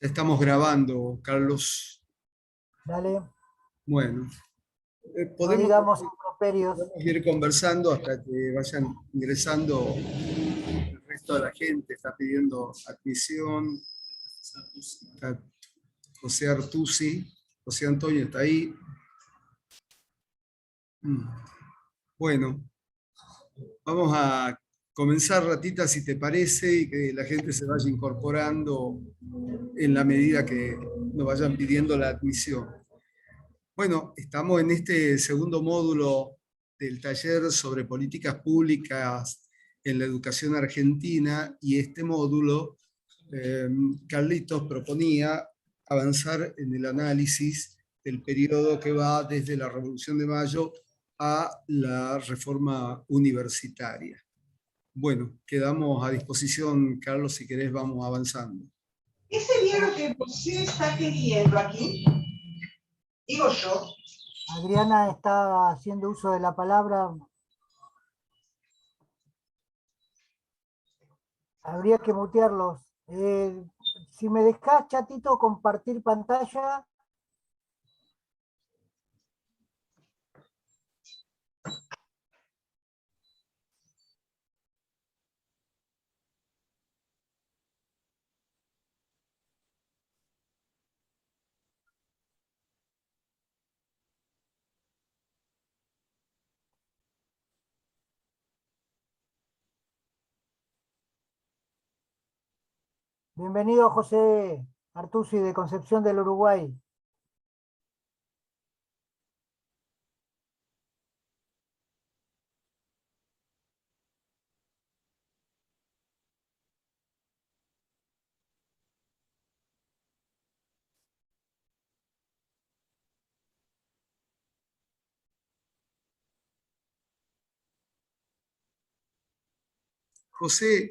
Ya estamos grabando, Carlos. Dale, Bueno, no podemos, digamos improperios. podemos ir conversando hasta que vayan ingresando el resto de la gente. Está pidiendo admisión. Está José Artusi, José Antonio está ahí. Mm. Bueno, vamos a comenzar, Ratita, si te parece, y que la gente se vaya incorporando en la medida que nos vayan pidiendo la admisión. Bueno, estamos en este segundo módulo del taller sobre políticas públicas en la educación argentina, y este módulo, Carlitos proponía avanzar en el análisis del periodo que va desde la Revolución de Mayo a la reforma universitaria. Bueno, quedamos a disposición, Carlos, si querés vamos avanzando. ¿Qué sería lo que usted está queriendo aquí? Digo yo. Adriana está haciendo uso de la palabra. Habría que mutearlos. Si me dejás, chatito, compartir pantalla. Bienvenido, José Artusi, de Concepción del Uruguay. José,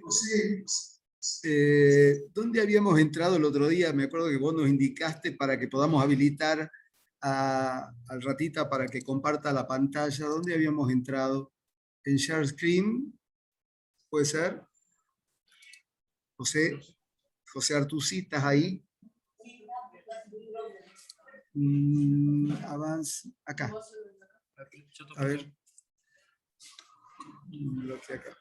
¿dónde habíamos entrado el otro día? Me acuerdo que vos nos indicaste para que podamos habilitar al Ratita para que comparta la pantalla. ¿Dónde habíamos entrado? ¿En Share Screen? ¿Puede ser? José, José Artusi, ¿estás ahí? Avance, acá. A ver. Bloquea acá.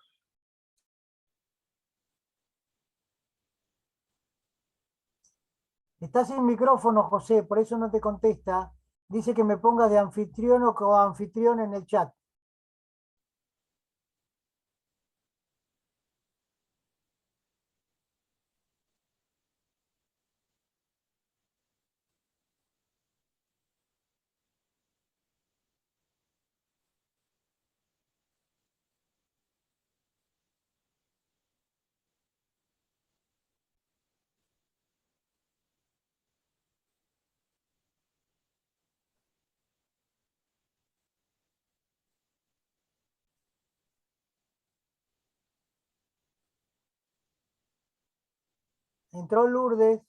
Está sin micrófono, José, por eso no te contesta. Dice que me pongas de anfitrión o coanfitrión en el chat. Entró Lourdes.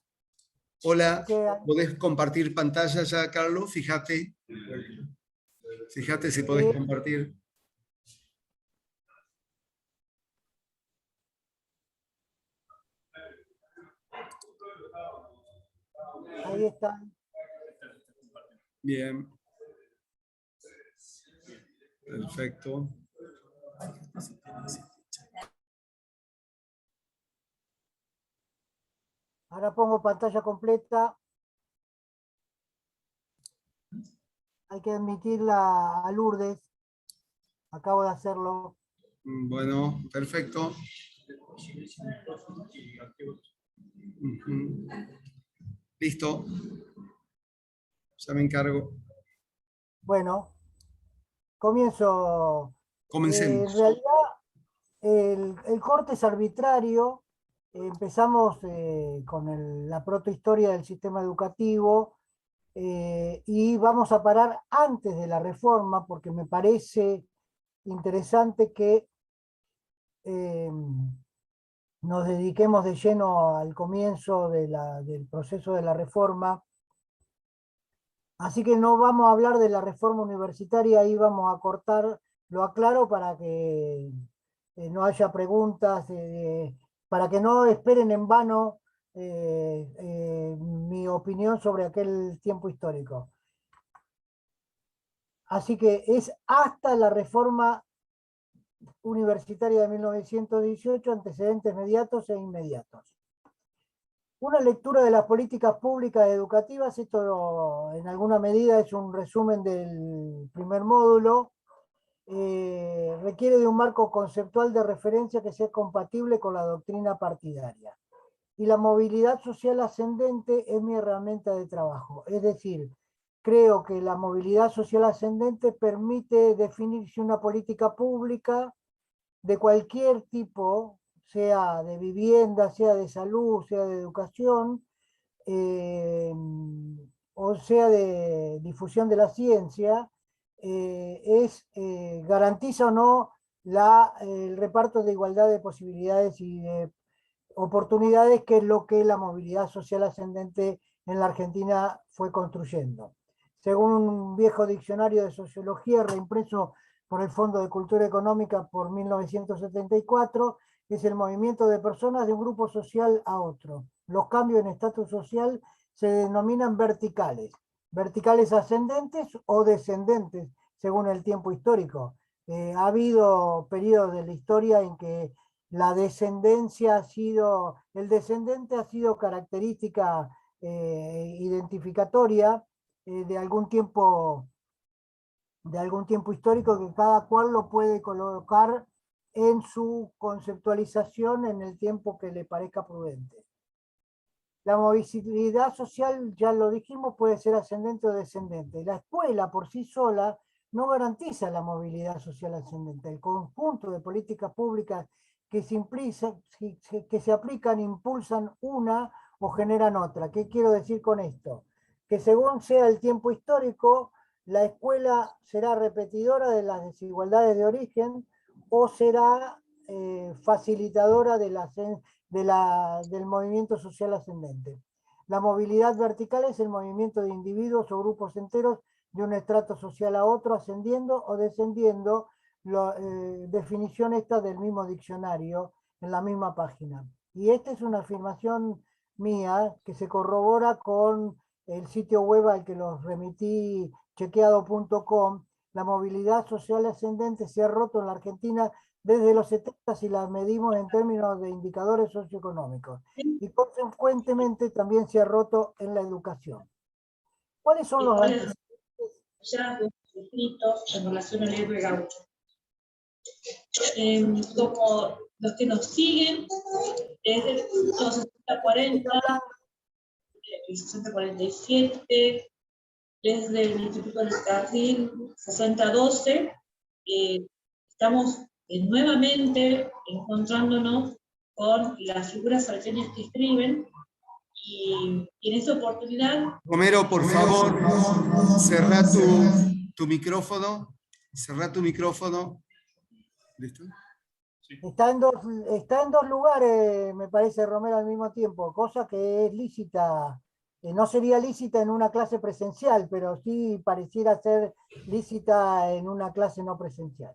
Hola, Que ¿podés compartir pantalla ya, Carlos? Fíjate. Fíjate si podés compartir. ahí está. Bien. Perfecto. Ahora pongo pantalla completa. Hay que admitirla a Lourdes. Acabo de hacerlo. Bueno, perfecto. Listo. Ya me encargo. Bueno, comienzo. En Comencemos. realidad, el corte es arbitrario. Empezamos con la protohistoria del sistema educativo y vamos a parar antes de la reforma porque me parece interesante que eh, nos dediquemos de lleno al comienzo del proceso de la reforma. Así que no vamos a hablar de la reforma universitaria, ahí vamos a cortar, lo aclaro para que no haya preguntas, para que no esperen en vano mi opinión sobre aquel tiempo histórico. Así que es hasta la reforma universitaria de 1918, antecedentes mediatos e inmediatos. Una lectura de las políticas públicas educativas, esto en alguna medida es un resumen del primer módulo, requiere de un marco conceptual de referencia que sea compatible con la doctrina partidaria. Y la movilidad social ascendente es mi herramienta de trabajo. Es decir, creo que la movilidad social ascendente permite definir si una política pública de cualquier tipo, sea de vivienda, sea de salud, sea de educación, o sea de difusión de la ciencia, garantiza o no el reparto de igualdad de posibilidades y de oportunidades, que es lo que la movilidad social ascendente en la Argentina fue construyendo. Según un viejo diccionario de sociología reimpreso por el Fondo de Cultura Económica por 1974, es el movimiento de personas de un grupo social a otro. Los cambios en estatus social se denominan verticales, verticales ascendentes o descendentes, según el tiempo histórico. Ha habido periodos de la historia en que la descendencia el descendente ha sido característica identificatoria de algún tiempo histórico, que cada cual lo puede colocar en su conceptualización en el tiempo que le parezca prudente. La movilidad social, ya lo dijimos, puede ser ascendente o descendente. La escuela por sí sola no garantiza la movilidad social ascendente. El conjunto de políticas públicas que se aplican impulsan una o generan otra. ¿Qué quiero decir con esto? Que según sea el tiempo histórico, la escuela será repetidora de las desigualdades de origen o será facilitadora del movimiento social ascendente. La movilidad vertical es el movimiento de individuos o grupos enteros de un estrato social a otro, ascendiendo o descendiendo, definición esta del mismo diccionario en la misma página. Y esta es una afirmación mía que se corrobora con el sitio web al que los remití, chequeado.com. La movilidad social ascendente se ha roto en la Argentina desde los 70 si la medimos en términos de indicadores socioeconómicos, y consecuentemente también se ha roto en la educación. ¿Cuáles son los antecedentes? Ya escritos en relación al héroe gaucho. Como los que nos siguen, desde los 60-40, el 60-47, desde el Instituto del Carril 60-12, estamos nuevamente encontrándonos con las figuras salteñas que escriben, y en esta oportunidad... Romero, por favor, cerrá tu micrófono. Cerrá tu micrófono. ¿Listo? Sí. Está en dos lugares, me parece, Romero, al mismo tiempo, cosa que es lícita. No sería lícita en una clase presencial, pero sí pareciera ser lícita en una clase no presencial.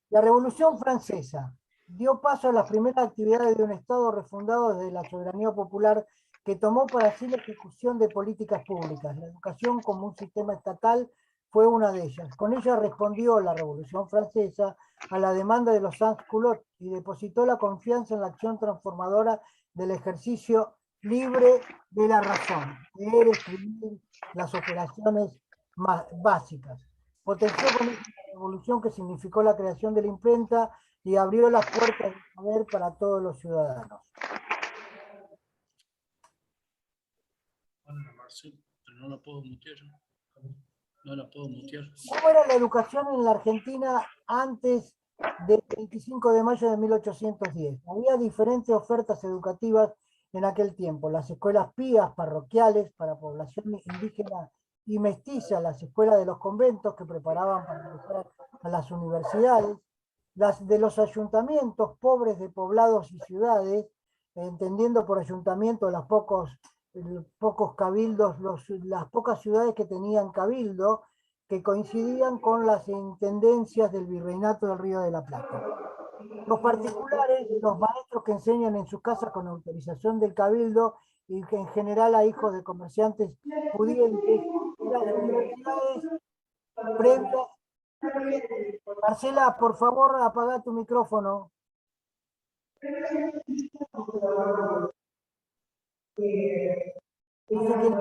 La Revolución Francesa dio paso a las primeras actividades de un Estado refundado desde la soberanía popular, que tomó para sí la ejecución de políticas públicas. La educación como un sistema estatal fue una de ellas. Con ella respondió la Revolución Francesa a la demanda de los sans-culottes y depositó la confianza en la acción transformadora del ejercicio libre de la razón, leer, escribir, las operaciones más básicas. Potenció con ella la revolución que significó la creación de la imprenta y abrió las puertas del saber para todos los ciudadanos. No la puedo mutear. No la puedo mutear. ¿Cómo era la educación en la Argentina antes del 25 de mayo de 1810? Había diferentes ofertas educativas en aquel tiempo. Las escuelas pías parroquiales para población indígena y mestiza, las escuelas de los conventos que preparaban para ingresar a las universidades, las de los ayuntamientos pobres de poblados y ciudades, entendiendo por ayuntamiento los pocos cabildos, las pocas ciudades que tenían cabildo, que coincidían con las intendencias del Virreinato del Río de la Plata. Los particulares, los maestros que enseñan en sus casas con autorización del cabildo y que en general a hijos de comerciantes pudientes. Las universidades previas. Marcela, por favor, apaga tu micrófono. No sé quién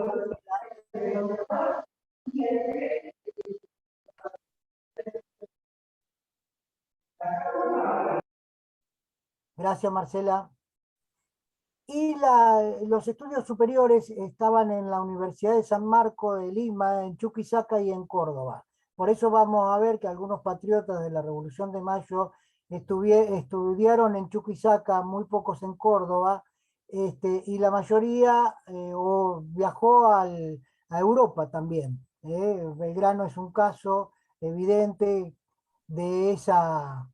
Gracias, Marcela. Y los estudios superiores estaban en la Universidad de San Marco de Lima, en Chuquisaca y en Córdoba. Por eso vamos a ver que algunos patriotas de la Revolución de Mayo estudiaron en Chuquisaca, muy pocos en Córdoba, y la mayoría viajó a Europa también. Belgrano es un caso evidente de esa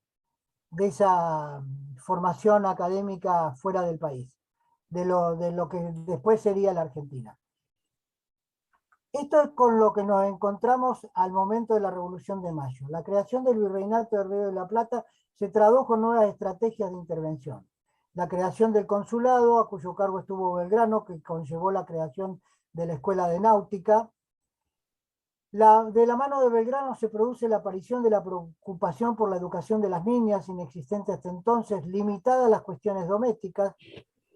formación académica fuera del país, de lo que después sería la Argentina. Esto es con lo que nos encontramos al momento de la Revolución de Mayo. La creación del Virreinato de Río de la Plata se tradujo en nuevas estrategias de intervención. La creación del consulado, a cuyo cargo estuvo Belgrano, que conllevó la creación de la Escuela de Náutica. De la mano de Belgrano se produce la aparición de la preocupación por la educación de las niñas, inexistente hasta entonces, limitada a las cuestiones domésticas.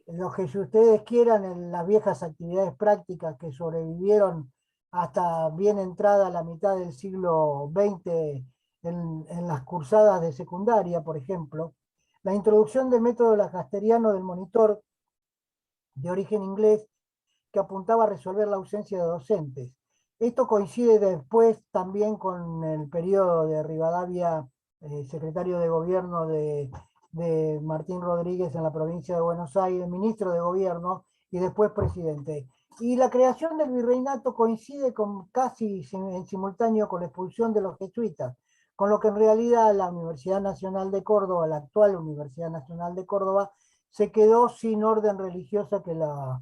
Lo que si ustedes quieran, en las viejas actividades prácticas que sobrevivieron hasta bien entrada la mitad del siglo XX en las cursadas de secundaria, por ejemplo. La introducción del método lancastriano del monitor, de origen inglés, que apuntaba a resolver la ausencia de docentes. Esto coincide después también con el periodo de Rivadavia, secretario de gobierno de Martín Rodríguez en la provincia de Buenos Aires, ministro de gobierno y después presidente. Y la creación del virreinato coincide casi en simultáneo con la expulsión de los jesuitas, con lo que en realidad la Universidad Nacional de Córdoba, la actual Universidad Nacional de Córdoba, se quedó sin orden religiosa que la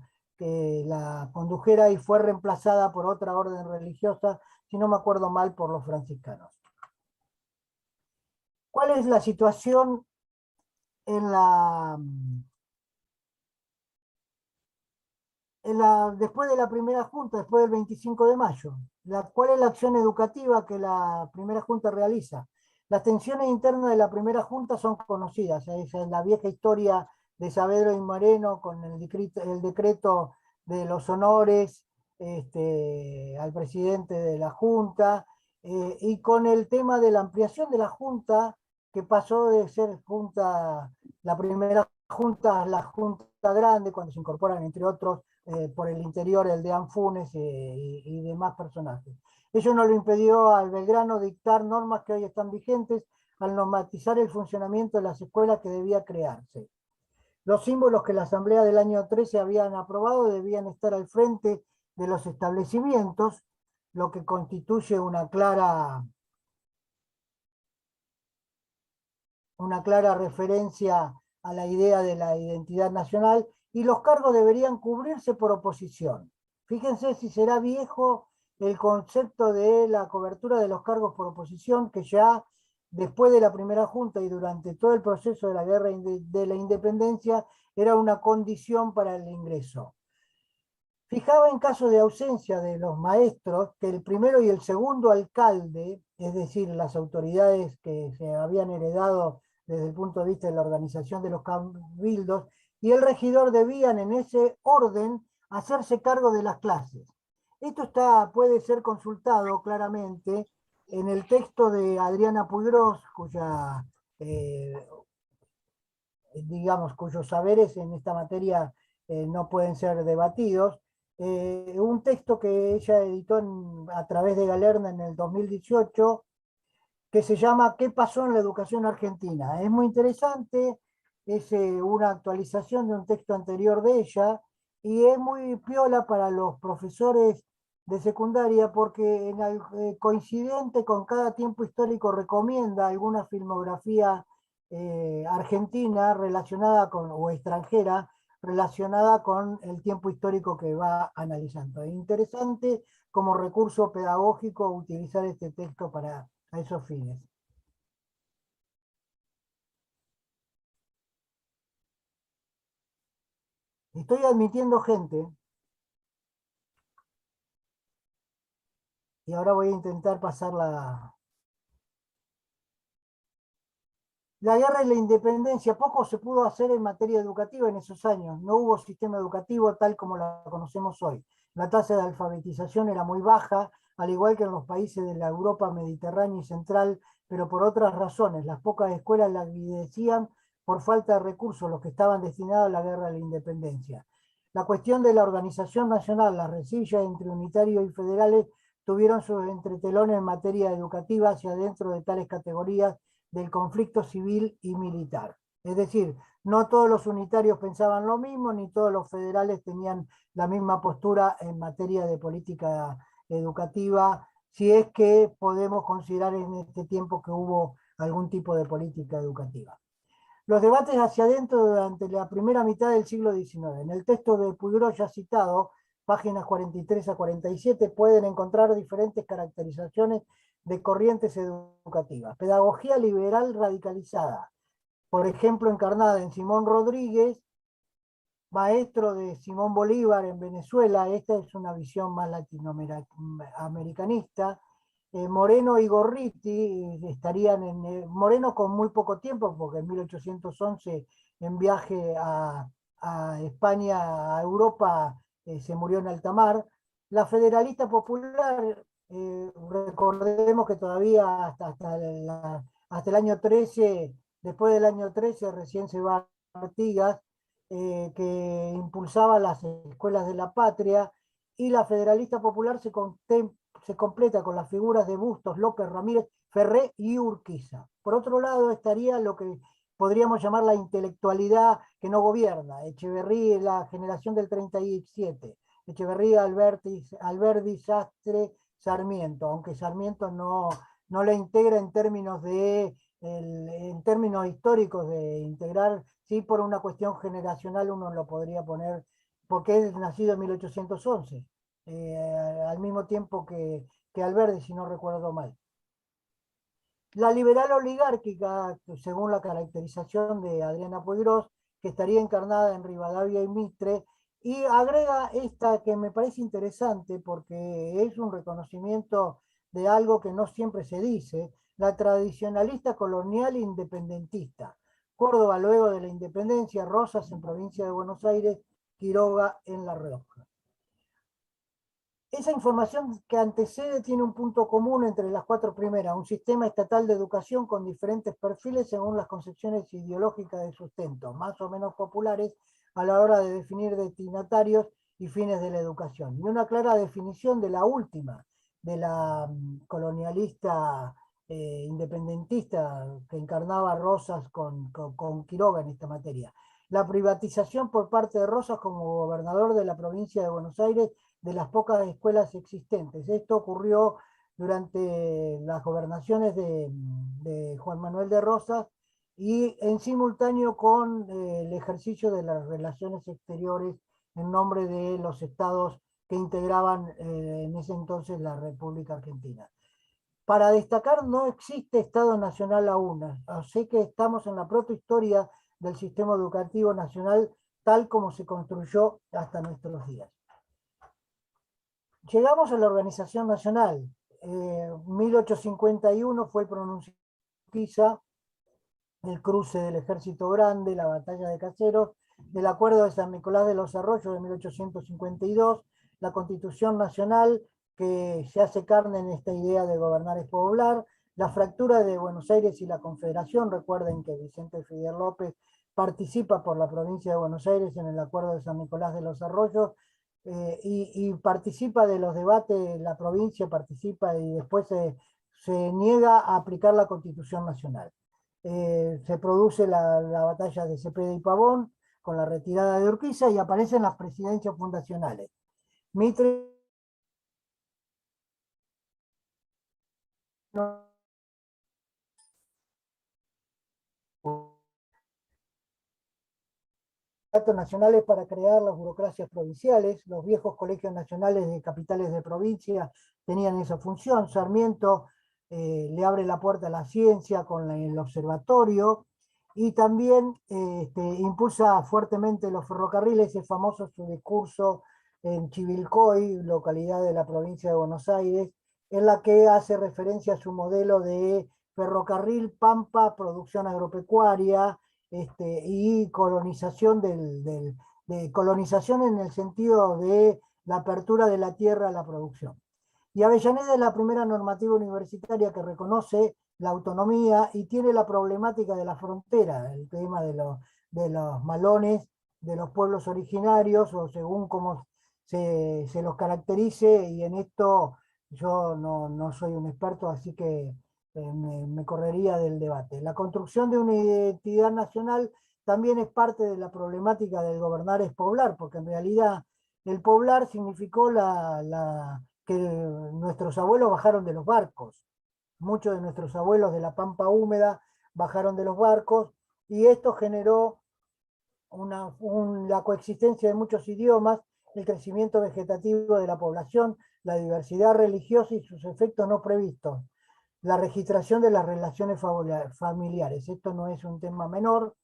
condujera y fue reemplazada por otra orden religiosa, si no me acuerdo mal, por los franciscanos. ¿Cuál es la situación después de la primera junta, después del 25 de mayo? ¿Cuál es la acción educativa que la primera junta realiza? Las tensiones internas de la primera junta son conocidas, es la vieja historia de Saavedra y Moreno con el decreto de los honores al presidente de la junta, y con el tema de la ampliación de la junta, que pasó de ser la primera junta a la junta grande, cuando se incorporan, entre otros, por el interior el de Anfunes y demás personajes. Ello no lo impidió al Belgrano dictar normas que hoy están vigentes al normatizar el funcionamiento de las escuelas que debía crearse. Los símbolos que la Asamblea del año 13 habían aprobado debían estar al frente de los establecimientos, lo que constituye una clara referencia a la idea de la identidad nacional, y los cargos deberían cubrirse por oposición. Fíjense si será viejo el concepto de la cobertura de los cargos por oposición, que ya después de la primera junta y durante todo el proceso de la guerra de la independencia era una condición para el ingreso. Fijaba en caso de ausencia de los maestros que el primero y el segundo alcalde, es decir, las autoridades que se habían heredado desde el punto de vista de la organización de los cabildos, y el regidor debían en ese orden hacerse cargo de las clases. Esto puede ser consultado claramente en el texto de Adriana Puigros, cuyos saberes en esta materia no pueden ser debatidos. Un texto que ella editó a través de Galerna en el 2018, que se llama ¿Qué pasó en la educación argentina? Es muy interesante, es una actualización de un texto anterior de ella, y es muy piola para los profesores de secundaria porque coincidente con cada tiempo histórico recomienda alguna filmografía argentina relacionada o extranjera relacionada con el tiempo histórico que va analizando. Es interesante como recurso pedagógico utilizar este texto para esos fines. Estoy admitiendo gente. Y ahora voy a intentar pasar la guerra y la independencia. Poco se pudo hacer en materia educativa en esos años. No hubo sistema educativo tal como lo conocemos hoy. La tasa de alfabetización era muy baja, al igual que en los países de la Europa mediterránea y central, pero por otras razones. Las pocas escuelas las languidecían por falta de recursos, los que estaban destinados a la guerra de la independencia. La cuestión de la organización nacional, las rencillas entre unitarios y federales tuvieron sus entretelones en materia educativa hacia dentro de tales categorías del conflicto civil y militar. Es decir, no todos los unitarios pensaban lo mismo, ni todos los federales tenían la misma postura en materia de política educativa, si es que podemos considerar en este tiempo que hubo algún tipo de política educativa. Los debates hacia adentro durante la primera mitad del siglo XIX. En el texto de Puiggrós ya citado, páginas 43 a 47, pueden encontrar diferentes caracterizaciones de corrientes educativas. Pedagogía liberal radicalizada, por ejemplo, encarnada en Simón Rodríguez, maestro de Simón Bolívar en Venezuela. Esta es una visión más latinoamericanista. Moreno y Gorriti estarían Moreno con muy poco tiempo, porque en 1811 en viaje a España, a Europa, se murió en alta mar. La Federalista Popular, recordemos que todavía hasta el año 13, después del año 13 recién se va a Artigas, que impulsaba las escuelas de la patria, y la Federalista Popular se completa con las figuras de Bustos, López, Ramírez, Ferré y Urquiza. Por otro lado estaría lo que podríamos llamar la intelectualidad que no gobierna, Echeverría, la generación del 37, Echeverría, Alberdi, Sastre, Sarmiento, aunque Sarmiento no la integra en términos históricos de integrar, sí, por una cuestión generacional uno lo podría poner, porque es nacido en 1811. Al mismo tiempo que Alberdi, si no recuerdo mal. La liberal oligárquica, según la caracterización de Adriana Puiggrós, que estaría encarnada en Rivadavia y Mitre, y agrega esta que me parece interesante porque es un reconocimiento de algo que no siempre se dice, la tradicionalista colonial independentista. Córdoba luego de la independencia, Rosas en provincia de Buenos Aires, Quiroga en La Rioja. Esa información que antecede tiene un punto común entre las cuatro primeras, un sistema estatal de educación con diferentes perfiles según las concepciones ideológicas de sustento, más o menos populares a la hora de definir destinatarios y fines de la educación. Y una clara definición de la última, de la colonialista independentista que encarnaba Rosas con Quiroga en esta materia. La privatización por parte de Rosas como gobernador de la provincia de Buenos Aires de las pocas escuelas existentes. Esto ocurrió durante las gobernaciones de Juan Manuel de Rosas y en simultáneo con el ejercicio de las relaciones exteriores en nombre de los estados que integraban en ese entonces la República Argentina. Para destacar, no existe Estado Nacional aún, así que estamos en la protohistoria del sistema educativo nacional tal como se construyó hasta nuestros días. Llegamos a la Organización Nacional. 1851 fue el pronunciado el cruce del Ejército Grande, la batalla de Caseros, el Acuerdo de San Nicolás de los Arroyos de 1852, la Constitución Nacional, que se hace carne en esta idea de gobernar es poblar, la fractura de Buenos Aires y la Confederación. Recuerden que Vicente Fidel López participa por la provincia de Buenos Aires en el Acuerdo de San Nicolás de los Arroyos, y participa de los debates, la provincia participa y después se niega a aplicar la Constitución Nacional. Se produce la batalla de Cepeda y Pavón con la retirada de Urquiza y aparecen las presidencias fundacionales. Mitre nacionales para crear las burocracias provinciales. Los viejos colegios nacionales de capitales de provincia tenían esa función. Sarmiento le abre la puerta a la ciencia con el observatorio, y también impulsa fuertemente los ferrocarriles. Es famoso su discurso en Chivilcoy, localidad de la provincia de Buenos Aires, en la que hace referencia a su modelo de ferrocarril, pampa, producción agropecuaria, y colonización de colonización en el sentido de la apertura de la tierra a la producción. Y Avellaneda es la primera normativa universitaria que reconoce la autonomía y tiene la problemática de la frontera, el tema de los malones de los pueblos originarios, o según cómo se los caracterice, y en esto yo no soy un experto, así que me correría del debate. La construcción de una identidad nacional también es parte de la problemática del gobernar es poblar, porque en realidad el poblar significó que nuestros abuelos bajaron de los barcos. Muchos de nuestros abuelos de la pampa húmeda bajaron de los barcos, y esto generó la coexistencia de muchos idiomas, el crecimiento vegetativo de la población, la diversidad religiosa y sus efectos no previstos, la registración de las relaciones familiares. Esto no es un tema menor,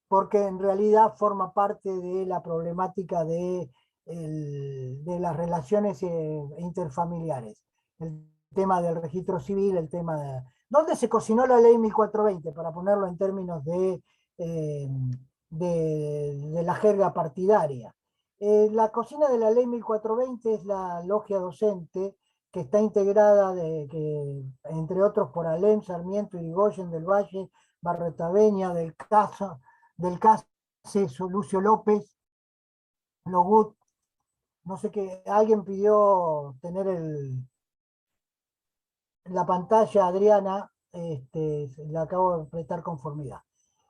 porque en realidad forma parte de la problemática de las relaciones interfamiliares. El tema del registro civil, el tema de... ¿Dónde se cocinó la ley 1420? Para ponerlo en términos de la jerga partidaria. La cocina de la ley 1420 es la logia docente, que está integrada, entre otros, por Alem, Sarmiento, Irigoyen, del Valle, Barretaveña, del Case, Lucio López, Logut. No sé qué, alguien pidió tener la pantalla, Adriana, le acabo de prestar conformidad.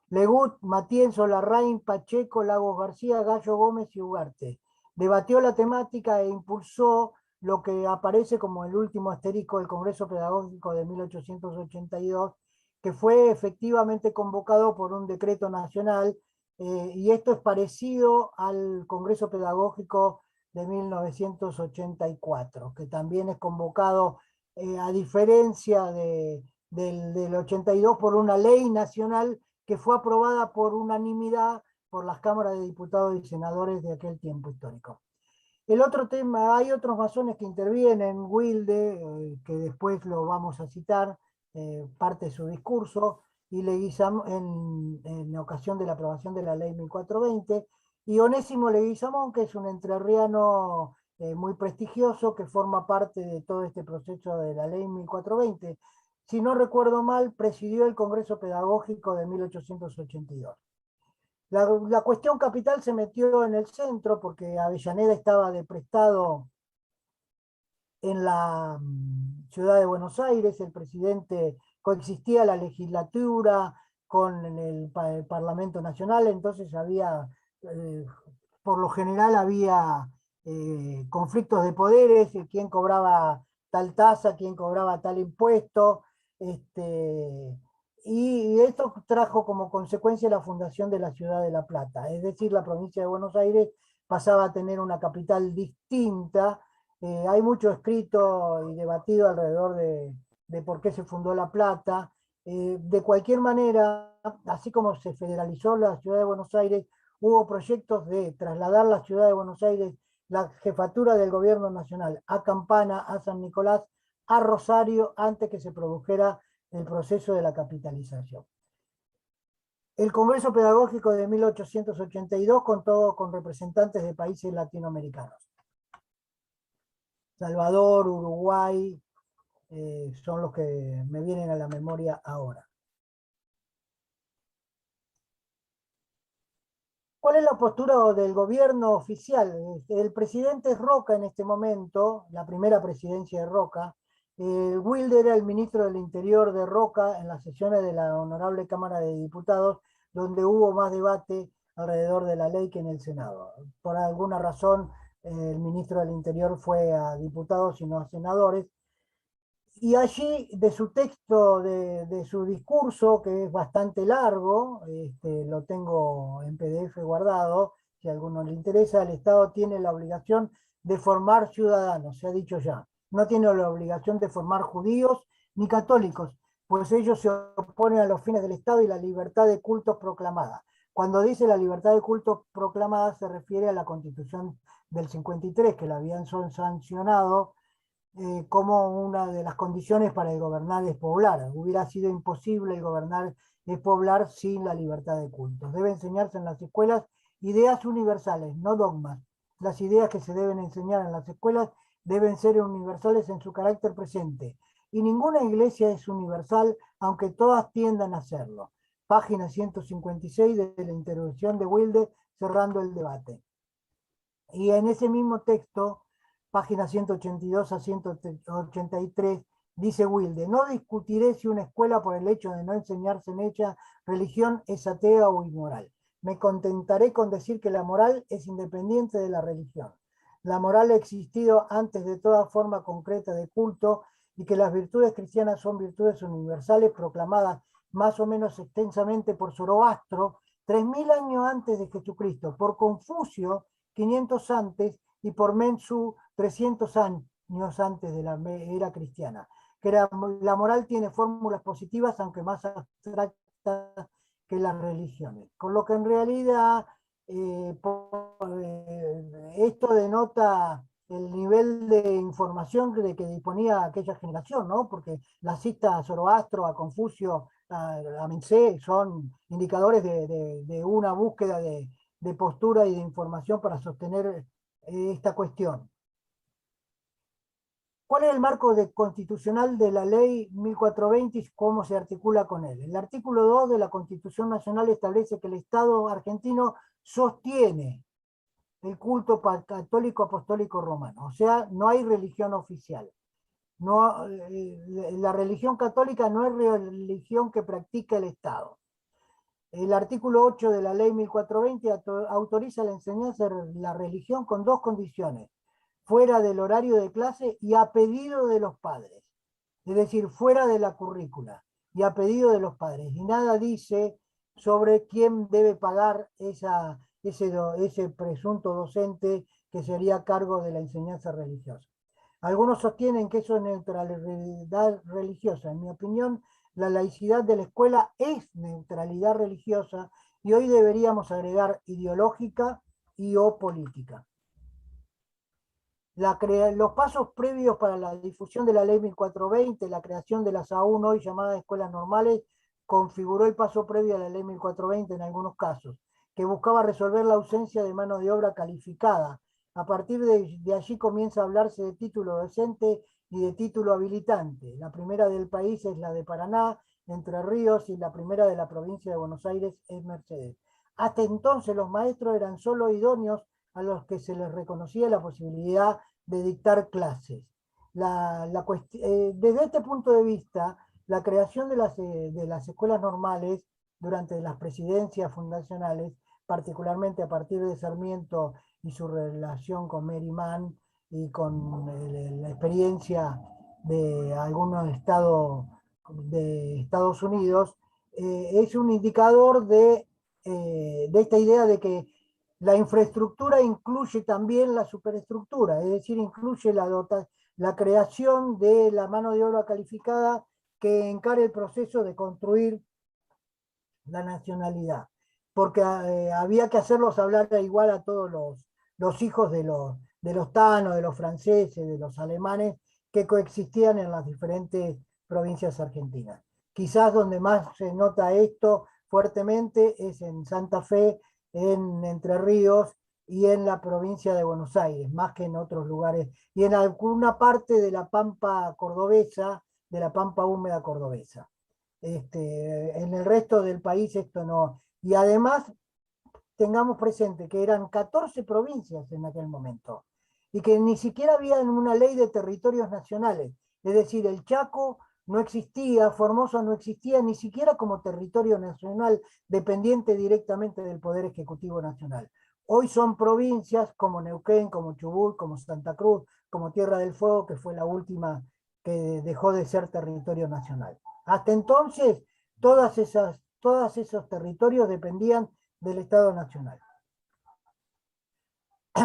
Legut, Matienzo, Larraín, Pacheco, Lagos García, Gallo Gómez y Ugarte. Debatió la temática e impulsó lo que aparece como el último asterisco del Congreso Pedagógico de 1882, que fue efectivamente convocado por un decreto nacional, y esto es parecido al Congreso Pedagógico de 1984, que también es convocado, a diferencia del 82, por una ley nacional que fue aprobada por unanimidad por las cámaras de diputados y senadores de aquel tiempo histórico. El otro tema, hay otros masones que intervienen, Wilde, que después lo vamos a citar, parte de su discurso, y Leguizamón, en ocasión de la aprobación de la ley 1420, y Onésimo Leguizamón, que es un entrerriano muy prestigioso, que forma parte de todo este proceso de la ley 1420. Si no recuerdo mal, presidió el Congreso Pedagógico de 1882. La cuestión capital se metió en el centro porque Avellaneda estaba de prestado en la ciudad de Buenos Aires. El presidente, coexistía la legislatura con el Parlamento Nacional, entonces había, por lo general había conflictos de poderes, quién cobraba tal tasa, quién cobraba tal impuesto, y esto trajo como consecuencia la fundación de la ciudad de La Plata, es decir, la provincia de Buenos Aires pasaba a tener una capital distinta. Hay mucho escrito y debatido alrededor de por qué se fundó La Plata. De cualquier manera, así como se federalizó la ciudad de Buenos Aires, hubo proyectos de trasladar la ciudad de Buenos Aires, la jefatura del gobierno nacional, a Campana, a San Nicolás, a Rosario, antes que se produjera el proceso de la capitalización. El Congreso Pedagógico de 1882 contó con representantes de países latinoamericanos. Salvador, Uruguay, son los que me vienen a la memoria ahora. ¿Cuál es la postura del gobierno oficial? El presidente es Roca en este momento, la primera presidencia de Roca. Wilde era el ministro del Interior de Roca en las sesiones de la Honorable Cámara de Diputados, donde hubo más debate alrededor de la ley que en el Senado. Por alguna razón, el ministro del Interior fue a diputados y no a senadores. Y allí, de su texto, de su discurso, que es bastante largo, lo tengo en PDF guardado, si a alguno le interesa, el Estado tiene la obligación de formar ciudadanos, se ha dicho ya. No tiene la obligación de formar judíos ni católicos, pues ellos se oponen a los fines del Estado y la libertad de cultos proclamada. Cuando dice la libertad de cultos proclamada se refiere a la Constitución del 53, que la habían sancionado como una de las condiciones para el gobernar es poblar. Hubiera sido imposible el gobernar es poblar sin la libertad de cultos. Debe enseñarse en las escuelas ideas universales, no dogmas. Las ideas que se deben enseñar en las escuelas deben ser universales en su carácter presente. Y ninguna iglesia es universal, aunque todas tiendan a serlo. Página 156 de la introducción de Wilde, cerrando el debate. Y en ese mismo texto, página 182 a 183, dice Wilde: no discutiré si una escuela, por el hecho de no enseñarse en ella religión, es atea o inmoral. Me contentaré con decir que la moral es independiente de la religión. La moral ha existido antes de toda forma concreta de culto y que las virtudes cristianas son virtudes universales proclamadas más o menos extensamente por Zoroastro 3000 años antes de Jesucristo, por Confucio 500 antes y por Menzu 300 años antes de la era cristiana. Que la moral tiene fórmulas positivas, aunque más abstractas que las religiones. Con lo que en realidad esto denota el nivel de información de que disponía aquella generación, ¿no? Porque la cita a Zoroastro, a Confucio, a Menze son indicadores de una búsqueda de postura y de información para sostener esta cuestión. ¿Cuál es el marco constitucional de la ley 1420 y cómo se articula con él? El artículo 2 de la Constitución Nacional establece que el Estado argentino sostiene el culto católico apostólico romano, o sea, no hay religión oficial. No, la religión católica no es religión que practica el Estado. El artículo 8 de la ley 1420 autoriza la enseñanza de la religión con dos condiciones: fuera del horario de clase y a pedido de los padres. Es decir, fuera de la currícula y a pedido de los padres. Y nada dice sobre quién debe pagar ese presunto docente que sería a cargo de la enseñanza religiosa. Algunos sostienen que eso es neutralidad religiosa. En mi opinión, la laicidad de la escuela es neutralidad religiosa y hoy deberíamos agregar ideológica y o política. Los pasos previos para la difusión de la ley 1420, la creación de las aún hoy llamadas escuelas normales, configuró el paso previo a la ley 1420 en algunos casos, que buscaba resolver la ausencia de mano de obra calificada. A partir de allí comienza a hablarse de título docente y de título habilitante. La primera del país es la de Paraná, Entre Ríos, y la primera de la provincia de Buenos Aires es Mercedes. Hasta entonces los maestros eran solo idóneos a los que se les reconocía la posibilidad de dictar clases. Desde este punto de vista, la creación de las escuelas normales durante las presidencias fundacionales, particularmente a partir de Sarmiento y su relación con Mary Mann y con la experiencia de algunos estados de Estados Unidos, es un indicador de esta idea de que la infraestructura incluye también la superestructura, es decir, incluye la creación de la mano de obra calificada que encare el proceso de construir la nacionalidad, porque había que hacerlos hablar igual a todos los hijos de los tanos, de los franceses, de los alemanes que coexistían en las diferentes provincias argentinas. Quizás donde más se nota esto fuertemente es en Santa Fe, en Entre Ríos y en la provincia de Buenos Aires, más que en otros lugares, y en alguna parte de la pampa cordobesa, de la pampa húmeda cordobesa. En el resto del país esto no. Y además, tengamos presente que eran 14 provincias en aquel momento, y que ni siquiera había una ley de territorios nacionales, es decir, el Chaco no existía, Formosa no existía ni siquiera como territorio nacional dependiente directamente del Poder Ejecutivo Nacional. Hoy son provincias como Neuquén, como Chubut, como Santa Cruz, como Tierra del Fuego, que fue la última que dejó de ser territorio nacional. Hasta entonces, todos esos territorios dependían del Estado Nacional.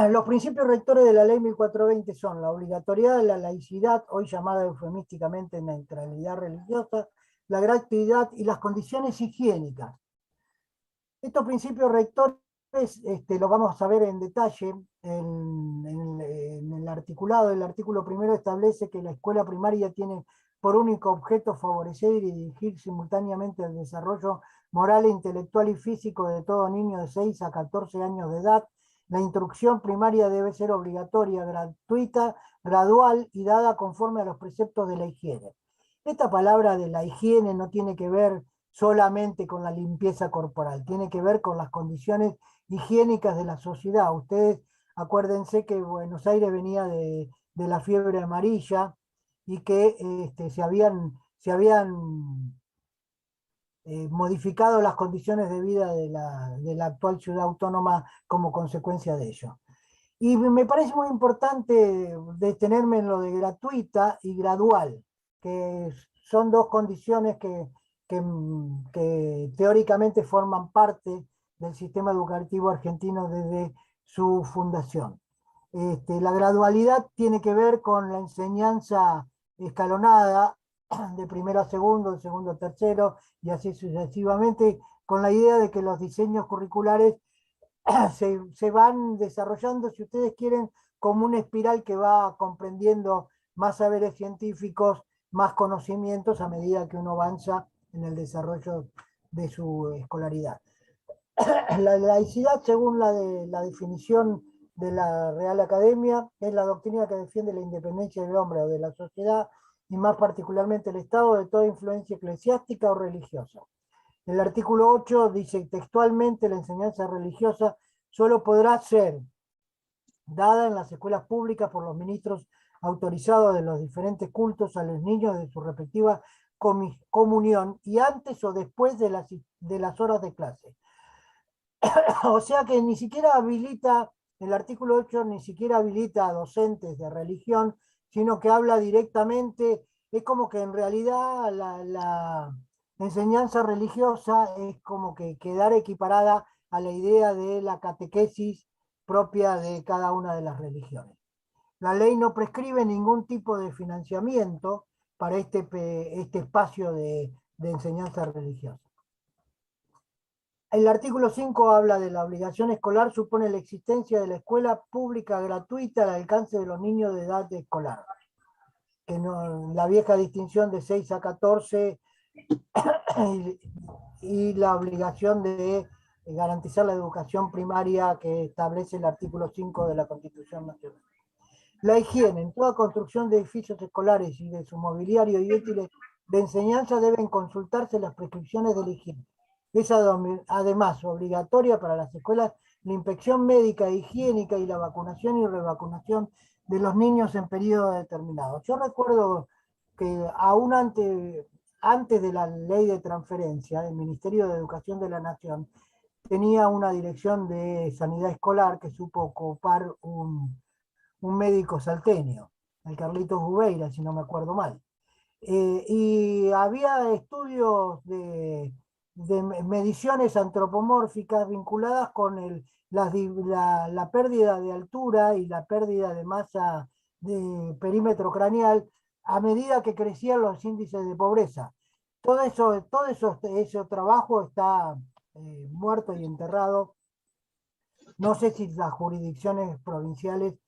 Los principios rectores de la ley 1420 son la obligatoriedad de la laicidad, hoy llamada eufemísticamente neutralidad religiosa, la gratuidad y las condiciones higiénicas. Estos principios rectores los vamos a ver en detalle en el articulado. El artículo primero establece que la escuela primaria tiene por único objeto favorecer y dirigir simultáneamente el desarrollo moral, intelectual y físico de todo niño de 6 a 14 años de edad. La instrucción primaria debe ser obligatoria, gratuita, gradual y dada conforme a los preceptos de la higiene. Esta palabra de la higiene no tiene que ver solamente con la limpieza corporal, tiene que ver con las condiciones higiénicas de la sociedad. Ustedes acuérdense que Buenos Aires venía de la fiebre amarilla y que se habían modificado las condiciones de vida de la actual ciudad autónoma como consecuencia de ello. Y me parece muy importante detenerme en lo de gratuita y gradual, que son dos condiciones que teóricamente forman parte del sistema educativo argentino desde su fundación. La gradualidad tiene que ver con la enseñanza escalonada, de primero a segundo, de segundo a tercero, y así sucesivamente, con la idea de que los diseños curriculares se van desarrollando, si ustedes quieren, como una espiral que va comprendiendo más saberes científicos, más conocimientos a medida que uno avanza en el desarrollo de su escolaridad. La laicidad, según la definición de la Real Academia, es la doctrina que defiende la independencia del hombre o de la sociedad, y más particularmente el Estado, de toda influencia eclesiástica o religiosa. El artículo 8 dice textualmente: la enseñanza religiosa solo podrá ser dada en las escuelas públicas por los ministros autorizados de los diferentes cultos a los niños de su respectiva comunión y antes o después de las horas de clase. O sea que ni siquiera habilita, el artículo 8 ni siquiera habilita a docentes de religión, sino que habla directamente, es como que en realidad la enseñanza religiosa es como que quedar equiparada a la idea de la catequesis propia de cada una de las religiones. La ley no prescribe ningún tipo de financiamiento para este espacio de enseñanza religiosa. El artículo 5 habla de la obligación escolar, supone la existencia de la escuela pública gratuita al alcance de los niños de edad escolar. Que no, la vieja distinción de 6 a 14 y la obligación de garantizar la educación primaria que establece el artículo 5 de la Constitución Nacional. La higiene. En toda construcción de edificios escolares y de su mobiliario y útiles de enseñanza deben consultarse las prescripciones de la higiene. Es además obligatoria para las escuelas la inspección médica e higiénica y la vacunación y revacunación de los niños en periodos determinados. Yo recuerdo que aún antes de la ley de transferencia, el Ministerio de Educación de la Nación tenía una dirección de sanidad escolar que supo ocupar un médico salteño, el Carlitos Gubeira, si no me acuerdo mal. Y había estudios de mediciones antropomórficas vinculadas con la pérdida de altura y la pérdida de masa de perímetro craneal a medida que crecían los índices de pobreza. Todo ese trabajo está muerto y enterrado. No sé si las jurisdicciones provinciales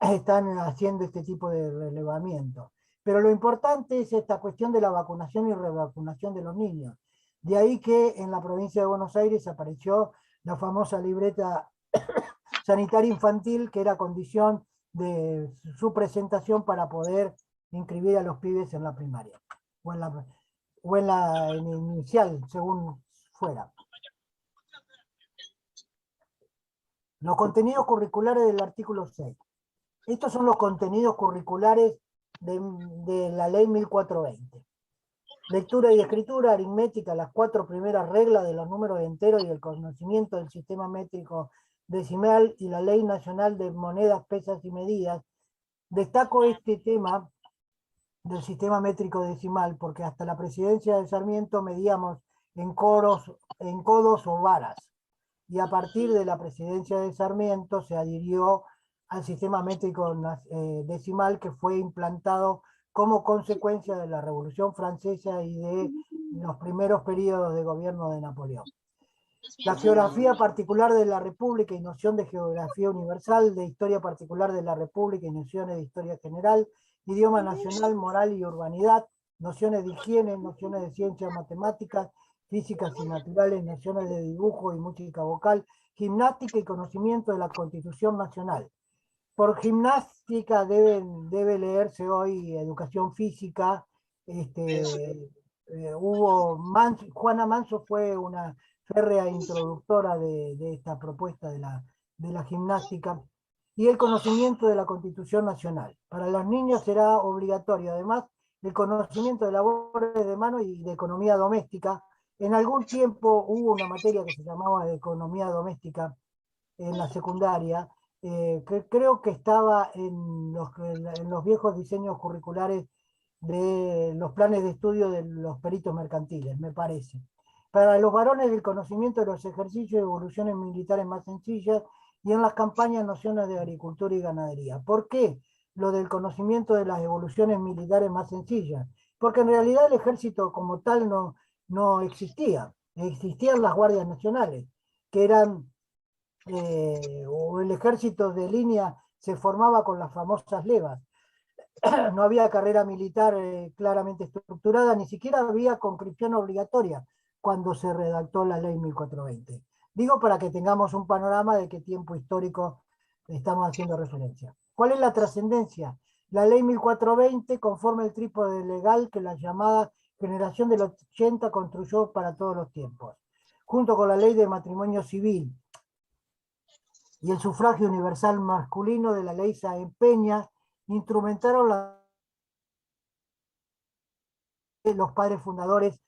están haciendo este tipo de relevamiento. Pero lo importante es esta cuestión de la vacunación y revacunación de los niños. De ahí que en la provincia de Buenos Aires apareció la famosa libreta sanitaria infantil, que era condición de su presentación para poder inscribir a los pibes en la primaria, o en la inicial, según fuera. Los contenidos curriculares del artículo 6. Estos son los contenidos curriculares de la ley 1420. Lectura y escritura, aritmética, las 4 primeras reglas de los números enteros y el conocimiento del sistema métrico decimal y la ley nacional de monedas, pesas y medidas. Destaco este tema del sistema métrico decimal porque hasta la presidencia de Sarmiento medíamos en codos o varas, y a partir de la presidencia de Sarmiento se adhirió al sistema métrico decimal, que fue implantado como consecuencia de la Revolución Francesa y de los primeros periodos de gobierno de Napoleón. La geografía particular de la República y noción de geografía universal, de historia particular de la República y nociones de historia general, idioma nacional, moral y urbanidad, nociones de higiene, nociones de ciencias matemáticas, físicas y naturales, nociones de dibujo y música vocal, gimnástica y conocimiento de la Constitución Nacional. Por gimnástica debe leerse hoy educación física. Juana Manso fue una férrea introductora de esta propuesta de la gimnástica, y el conocimiento de la Constitución Nacional. Para los niños será obligatorio, además, el conocimiento de labores de mano y de economía doméstica. En algún tiempo hubo una materia que se llamaba de economía doméstica en la secundaria, que creo que estaba en los viejos diseños curriculares de los planes de estudio de los peritos mercantiles, me parece. Para los varones, el conocimiento de los ejercicios y evoluciones militares más sencillas, y en las campañas nociones de agricultura y ganadería. ¿Por qué lo del conocimiento de las evoluciones militares más sencillas? Porque en realidad el ejército como tal no existía. Existían las guardias nacionales, que eran, o el ejército de línea se formaba con las famosas levas. No había carrera militar claramente estructurada, ni siquiera había conscripción obligatoria cuando se redactó la ley 1420. Digo para que tengamos un panorama de qué tiempo histórico estamos haciendo referencia. ¿Cuál es la trascendencia? La ley 1420 conforma el trípode legal que la llamada generación del 80 construyó para todos los tiempos, junto con la ley de matrimonio civil y el sufragio universal masculino de la ley Sáenz Peña, instrumentaron los padres fundadores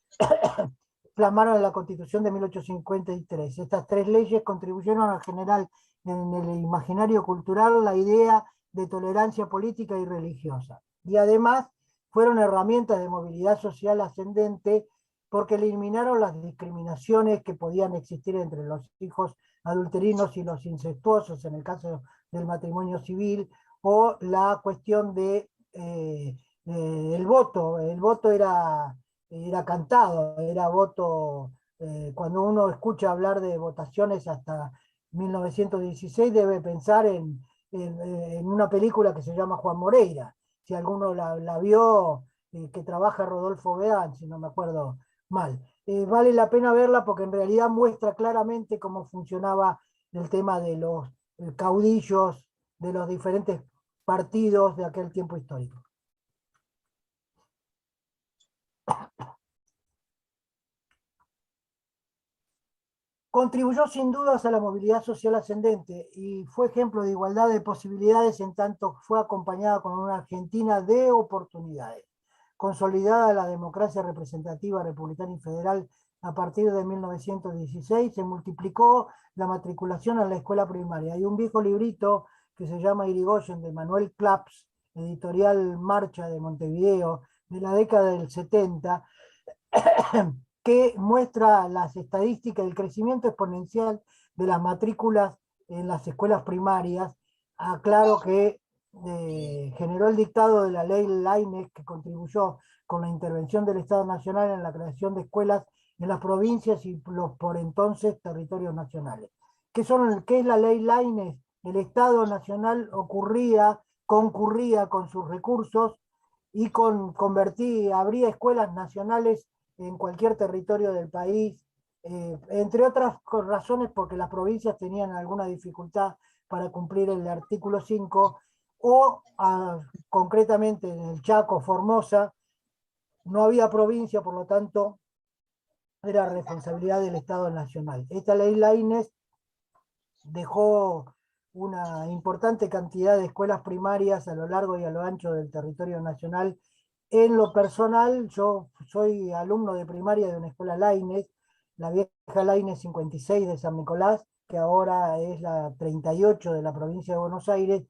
plasmaron en la Constitución de 1853. Estas tres leyes contribuyeron a generar en el imaginario cultural la idea de tolerancia política y religiosa. Y además fueron herramientas de movilidad social ascendente porque eliminaron las discriminaciones que podían existir entre los hijos adulterinos y los incestuosos en el caso del matrimonio civil, o la cuestión de el voto. El voto era cantado, era voto, cuando uno escucha hablar de votaciones hasta 1916 debe pensar en una película que se llama Juan Moreira, si alguno la vio, que trabaja Rodolfo Beán, si no me acuerdo mal. Vale la pena verla porque en realidad muestra claramente cómo funcionaba el tema de los caudillos de los diferentes partidos de aquel tiempo histórico. Contribuyó sin dudas a la movilidad social ascendente y fue ejemplo de igualdad de posibilidades en tanto fue acompañada con una Argentina de oportunidades. Consolidada la democracia representativa republicana y federal a partir de 1916, se multiplicó la matriculación a la escuela primaria. Hay un viejo librito que se llama Irigoyen, de Manuel Claps, editorial Marcha de Montevideo, de la década del 70, que muestra las estadísticas del crecimiento exponencial de las matrículas en las escuelas primarias. Aclaro que generó el dictado de la ley Laínez, que contribuyó con la intervención del Estado Nacional en la creación de escuelas en las provincias y los por entonces territorios nacionales. ¿Qué es la ley Laínez? El Estado Nacional concurría con sus recursos y abría escuelas nacionales en cualquier territorio del país, entre otras razones porque las provincias tenían alguna dificultad para cumplir el artículo 5, o concretamente en el Chaco, Formosa, no había provincia, por lo tanto era responsabilidad del Estado Nacional. Esta ley Laínez dejó una importante cantidad de escuelas primarias a lo largo y a lo ancho del territorio nacional. En lo personal, yo soy alumno de primaria de una escuela Laínez, la vieja Laínez 56 de San Nicolás, que ahora es la 38 de la provincia de Buenos Aires,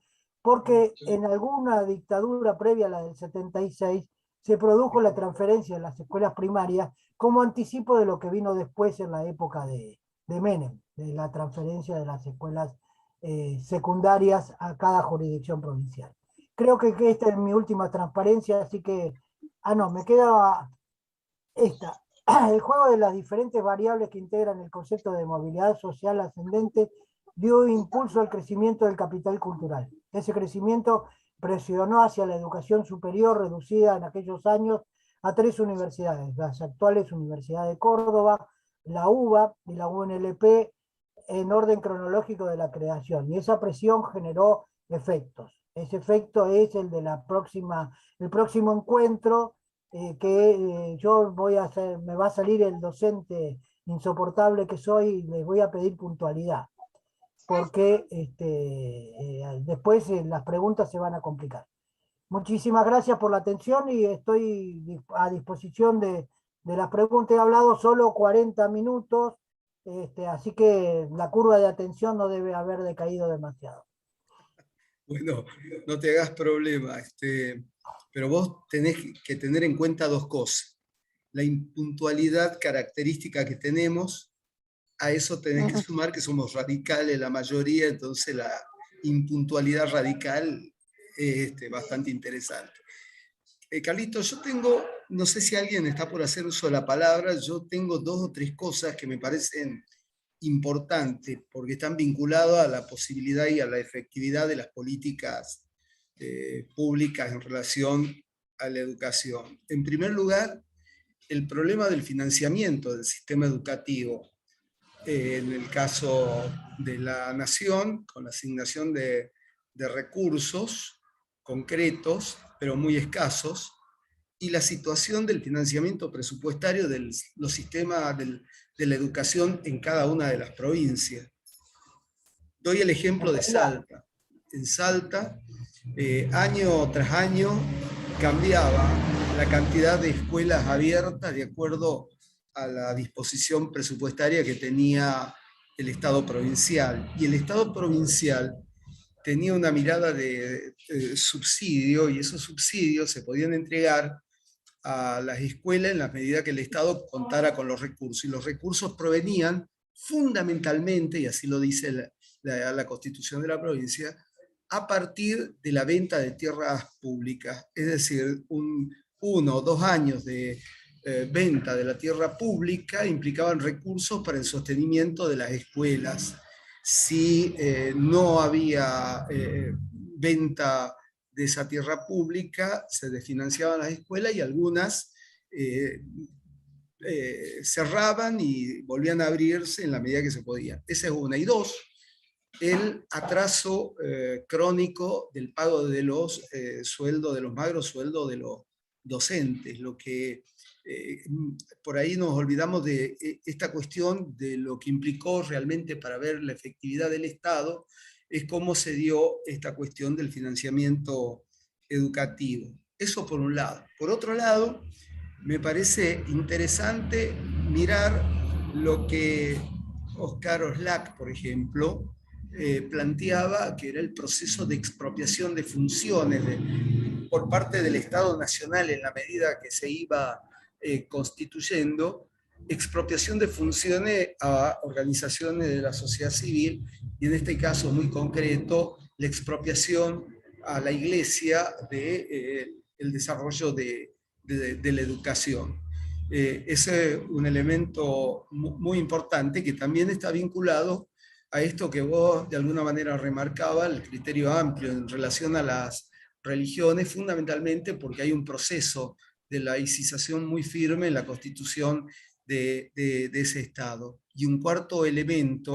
porque en alguna dictadura previa a la del 76 se produjo la transferencia de las escuelas primarias como anticipo de lo que vino después en la época de Menem, de la transferencia de las escuelas secundarias a cada jurisdicción provincial. Creo que esta es mi última transparencia, así que... no, me queda esta. el juego de las diferentes variables que integran el concepto de movilidad social ascendente dio impulso al crecimiento del capital cultural. Ese crecimiento presionó hacia la educación superior, reducida en aquellos años a 3 universidades, las actuales Universidad de Córdoba, la UBA y la UNLP, en orden cronológico de la creación. Y esa presión generó efectos. Ese efecto es el de el próximo encuentro yo voy a hacer, me va a salir el docente insoportable que soy y les voy a pedir puntualidad, porque después las preguntas se van a complicar. Muchísimas gracias por la atención y estoy a disposición de las preguntas. He hablado solo 40 minutos, así que la curva de atención no debe haber decaído demasiado. Bueno, no te hagas problema, pero vos tenés que tener en cuenta dos cosas. La impuntualidad característica que tenemos, a eso tenés que sumar que somos radicales la mayoría, entonces la impuntualidad radical es bastante interesante. Carlitos, yo tengo, no sé si alguien está por hacer uso de la palabra, yo tengo 2 o 3 cosas que me parecen importantes porque están vinculadas a la posibilidad y a la efectividad de las políticas públicas en relación a la educación. En primer lugar, el problema del financiamiento del sistema educativo. En el caso de la nación, con la asignación de recursos concretos, pero muy escasos, y la situación del financiamiento presupuestario de los sistemas de la educación en cada una de las provincias. Doy el ejemplo de Salta. En Salta, año tras año, cambiaba la cantidad de escuelas abiertas de acuerdo a la disposición presupuestaria que tenía el Estado provincial. Y el Estado provincial tenía una mirada de subsidio, y esos subsidios se podían entregar a las escuelas en la medida que el Estado contara con los recursos. Y los recursos provenían fundamentalmente, y así lo dice la Constitución de la provincia, a partir de la venta de tierras públicas. Es decir, 1 o 2 años de venta de la tierra pública implicaban recursos para el sostenimiento de las escuelas. Si no había venta de esa tierra pública, se desfinanciaban las escuelas y algunas cerraban y volvían a abrirse en la medida que se podía. Esa es una. Y 2, el atraso crónico del pago de los sueldos, de los magros sueldos de los docentes, lo que por ahí nos olvidamos de esta cuestión de lo que implicó realmente para ver la efectividad del Estado, es cómo se dio esta cuestión del financiamiento educativo. Eso por un lado. Por otro lado, me parece interesante mirar lo que Oscar Oslak, por ejemplo, planteaba, que era el proceso de expropiación de funciones por parte del Estado Nacional en la medida que se iba constituyendo, expropiación de funciones a organizaciones de la sociedad civil, y en este caso muy concreto, la expropiación a la Iglesia del desarrollo de la educación. Ese es un elemento muy importante que también está vinculado a esto que vos de alguna manera remarcabas, el criterio amplio en relación a las religiones, fundamentalmente porque hay un proceso de laicización muy firme en la constitución de ese Estado. Y un cuarto elemento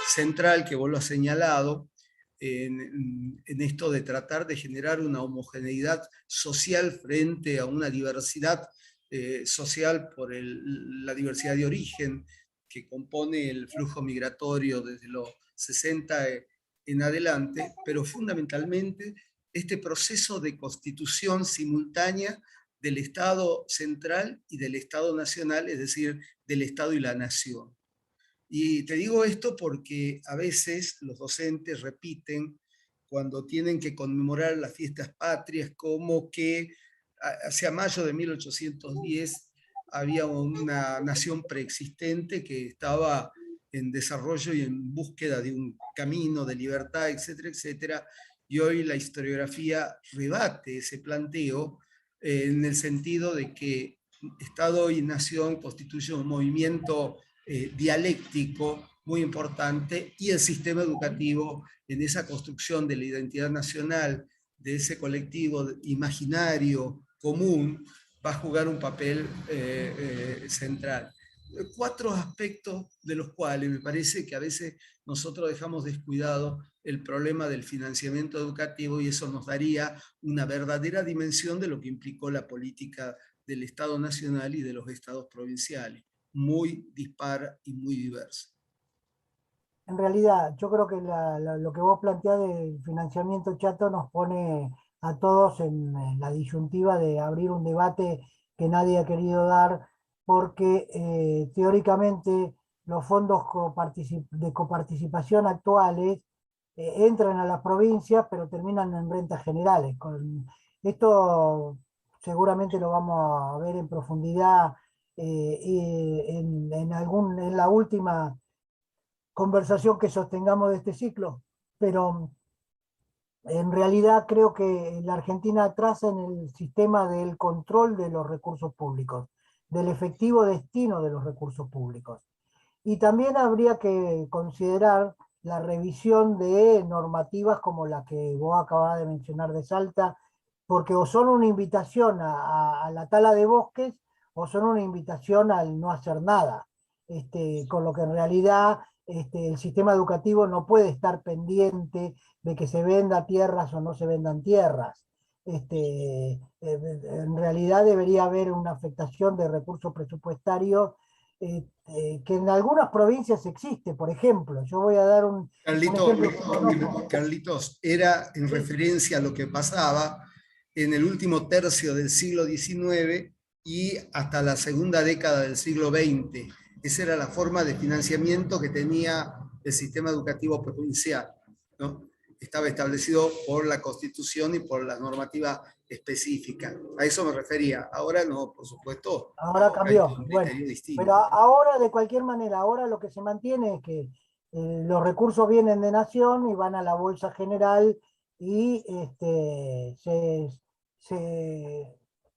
central que vos lo has señalado, en esto de tratar de generar una homogeneidad social frente a una diversidad social por la diversidad de origen que compone el flujo migratorio desde los 60 en adelante, pero fundamentalmente este proceso de constitución simultánea del Estado central y del Estado nacional, es decir, del Estado y la nación. Y te digo esto porque a veces los docentes repiten cuando tienen que conmemorar las fiestas patrias como que hacia mayo de 1810 había una nación preexistente que estaba en desarrollo y en búsqueda de un camino de libertad, etcétera, etcétera. Y hoy la historiografía rebate ese planteo en el sentido de que Estado y nación constituyen un movimiento dialéctico muy importante, y el sistema educativo en esa construcción de la identidad nacional, de ese colectivo imaginario común, va a jugar un papel central. 4 aspectos de los cuales me parece que a veces nosotros dejamos descuidado el problema del financiamiento educativo, y eso nos daría una verdadera dimensión de lo que implicó la política del Estado Nacional y de los estados provinciales, muy dispar y muy diversa. En realidad, yo creo que lo que vos planteás del financiamiento chato nos pone a todos en la disyuntiva de abrir un debate que nadie ha querido dar, porque teóricamente los fondos de coparticipación actuales entran a las provincias, pero terminan en rentas generales. Esto seguramente lo vamos a ver en profundidad en la última conversación que sostengamos de este ciclo, pero en realidad creo que la Argentina atrasa en el sistema del control de los recursos públicos, del efectivo destino de los recursos públicos. Y también habría que considerar la revisión de normativas como la que vos acabás de mencionar de Salta, porque o son una invitación a la tala de bosques o son una invitación al no hacer nada. Con lo que en realidad el sistema educativo no puede estar pendiente de que se venda tierras o no se vendan tierras. En realidad debería haber una afectación de recursos presupuestarios que en algunas provincias existe. Por ejemplo, yo voy a dar un ejemplo. Carlitos, era en referencia a lo que pasaba en el último tercio del siglo XIX y hasta la segunda década del siglo XX. Esa era la forma de financiamiento que tenía el sistema educativo provincial, ¿no? Estaba establecido por la Constitución y por la normativa específica. A eso me refería. Ahora no, por supuesto. Ahora cambió. Un Bueno, criterio distinto. pero ahora, de cualquier manera, ahora lo que se mantiene es que los recursos vienen de Nación y van a la Bolsa General, y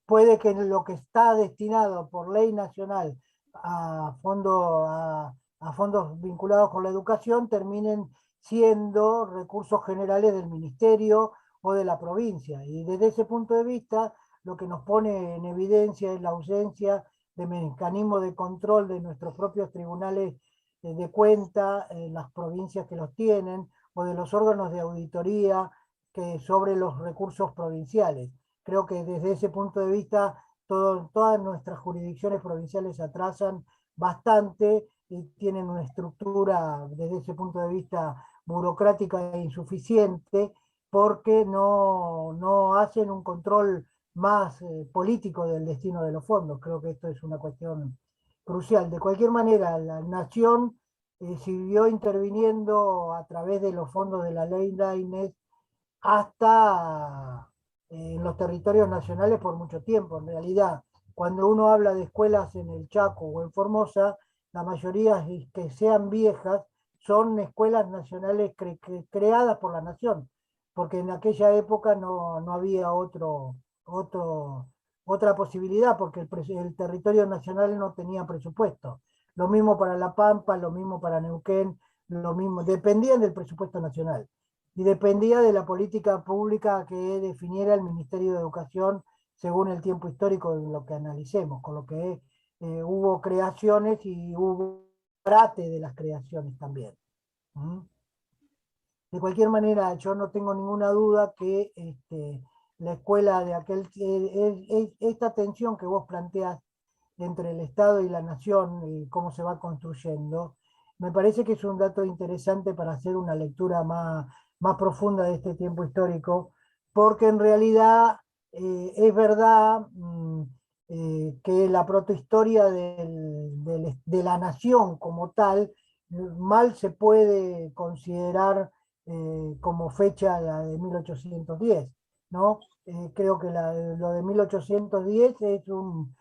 puede que lo que está destinado por ley nacional a fondos vinculados con la educación terminen siendo recursos generales del ministerio o de la provincia. Y desde ese punto de vista, lo que nos pone en evidencia es la ausencia de mecanismos de control de nuestros propios tribunales de cuenta en las provincias que los tienen, o de los órganos de auditoría sobre los recursos provinciales. Creo que desde ese punto de vista todas nuestras jurisdicciones provinciales se atrasan bastante y tienen una estructura desde ese punto de vista burocrática e insuficiente, porque no hacen un control más político del destino de los fondos. Creo que esto es una cuestión crucial. De cualquier manera, la Nación siguió interviniendo a través de los fondos de la ley Lainez hasta en los territorios nacionales por mucho tiempo. En realidad, cuando uno habla de escuelas en el Chaco o en Formosa, la mayoría que sean viejas son escuelas nacionales creadas por la Nación, porque en aquella época no había otra posibilidad, porque el territorio nacional no tenía presupuesto. Lo mismo para La Pampa, lo mismo para Neuquén, lo mismo, dependían del presupuesto nacional y dependía de la política pública que definiera el Ministerio de Educación según el tiempo histórico de lo que analicemos, con lo que hubo creaciones y hubo trate de las creaciones también. ¿Mm? De cualquier manera, yo no tengo ninguna duda que la escuela de esta tensión que vos planteás entre el Estado y la Nación y cómo se va construyendo, me parece que es un dato interesante para hacer una lectura más profunda de este tiempo histórico, porque en realidad es verdad que la protohistoria de la nación como tal mal se puede considerar como fecha la de 1810, ¿no? Creo que lo de 1810 es un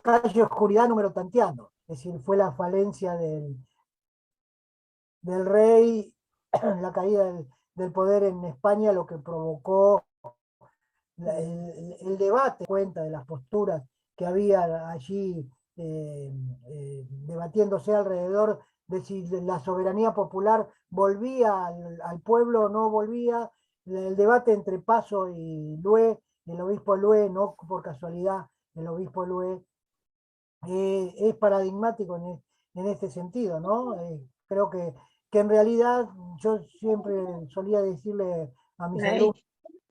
calle oscuridad número tanteano, es decir, fue la falencia del rey, la caída del poder en España, lo que provocó el debate cuenta de las posturas que había allí debatiéndose alrededor de si la soberanía popular volvía al pueblo o no volvía, el debate entre Paso y Lué, el obispo Lué, no por casualidad, el obispo Lué, es paradigmático en este sentido, ¿no? Creo que en realidad yo siempre solía decirle a mis alumnos,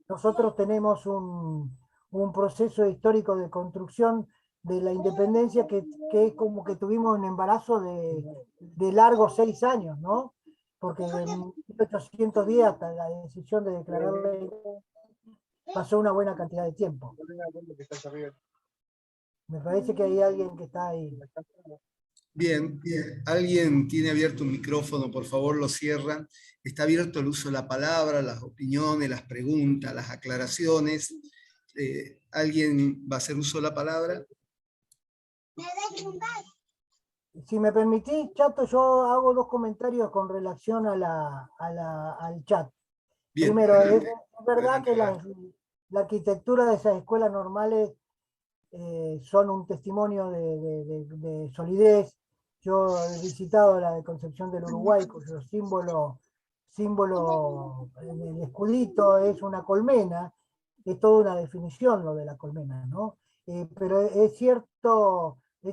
nosotros tenemos un proceso histórico de construcción de la independencia que es como que tuvimos un embarazo de largos 6 años, ¿no? Porque de 1810 hasta la decisión de declararla pasó una buena cantidad de tiempo. Me parece que hay alguien que está ahí. Bien, alguien tiene abierto un micrófono, por favor lo cierran. Está abierto el uso de la palabra, las opiniones, las preguntas, las aclaraciones. ¿Alguien va a hacer uso de la palabra? Si me permitís, Chato, yo hago 2 comentarios con relación al chat. Bien. Primero, es verdad Adelante. que la arquitectura de esas escuelas normales son un testimonio de solidez. Yo he visitado la de Concepción del Uruguay, cuyo símbolo, el escudito es una colmena, es toda una definición lo de la colmena, ¿no? Pero es cierto que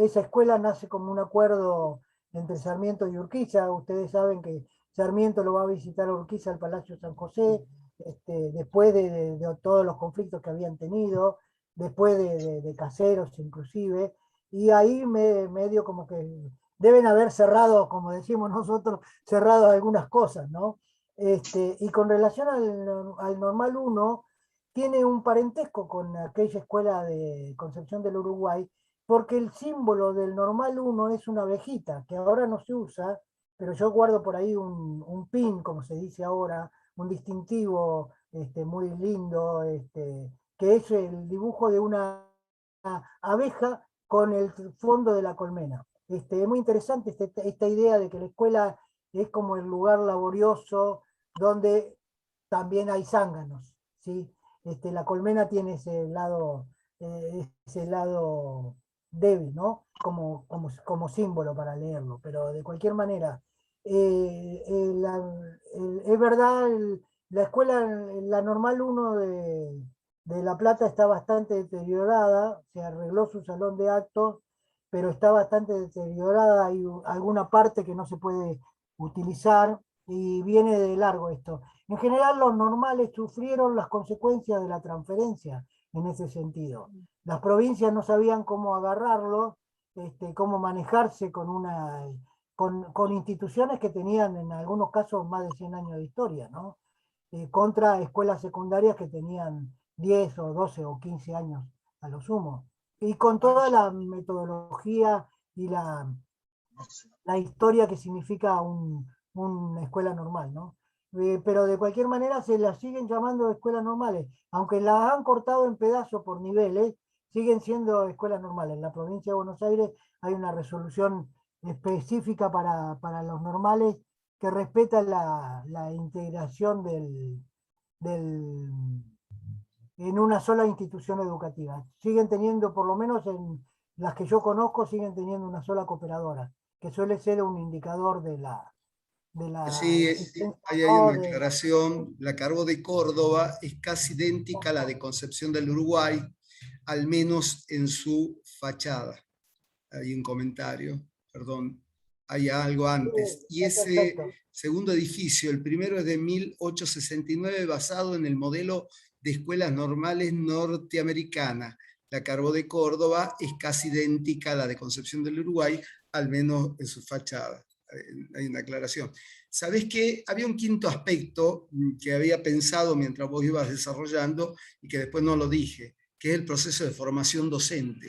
esa escuela nace como un acuerdo entre Sarmiento y Urquiza. Ustedes saben que Sarmiento lo va a visitar a Urquiza al Palacio San José, después de todos los conflictos que habían tenido, después de Caseros inclusive, y ahí medio como que deben haber cerrado, como decimos nosotros, cerrado algunas cosas, ¿no? Y con relación al Normal 1, tiene un parentesco con aquella escuela de Concepción del Uruguay, porque el símbolo del Normal 1 es una abejita, que ahora no se usa, pero yo guardo por ahí un pin, como se dice ahora, un distintivo muy lindo, que es el dibujo de una abeja con el fondo de la colmena. Es muy interesante esta idea de que la escuela es como el lugar laborioso donde también hay zánganos, ¿sí? La colmena tiene ese lado débil, ¿no? Como símbolo para leerlo, pero de cualquier manera, es verdad, la escuela, la Normal 1 de La Plata está bastante deteriorada, se arregló su salón de actos, pero está bastante deteriorada, hay alguna parte que no se puede utilizar y viene de largo esto. En general los normales sufrieron las consecuencias de la transferencia en ese sentido. Las provincias no sabían cómo agarrarlo, cómo manejarse con instituciones que tenían en algunos casos más de 100 años de historia, ¿no? Contra escuelas secundarias que tenían 10 o 12 o 15 años a lo sumo. Y con toda la metodología y la historia que significa una escuela normal, ¿no? Pero de cualquier manera se las siguen llamando escuelas normales, aunque las han cortado en pedazos por niveles, siguen siendo escuelas normales. En la provincia de Buenos Aires hay una resolución específica para los normales que respeta la integración en una sola institución educativa. Siguen teniendo, por lo menos en las que yo conozco, siguen teniendo una sola cooperadora, que suele ser un indicador de la Sí, ahí hay una aclaración. La Carbo de Córdoba es casi idéntica a la de Concepción del Uruguay, al menos en su fachada. Hay un comentario, perdón, hay algo antes. Y ese segundo edificio, el primero es de 1869, basado en el modelo de escuelas normales norteamericana. La Carbo de Córdoba es casi idéntica a la de Concepción del Uruguay, al menos en su fachada. Hay una aclaración. ¿Sabés qué? Había un quinto aspecto que había pensado mientras vos ibas desarrollando y que después no lo dije, que es el proceso de formación docente.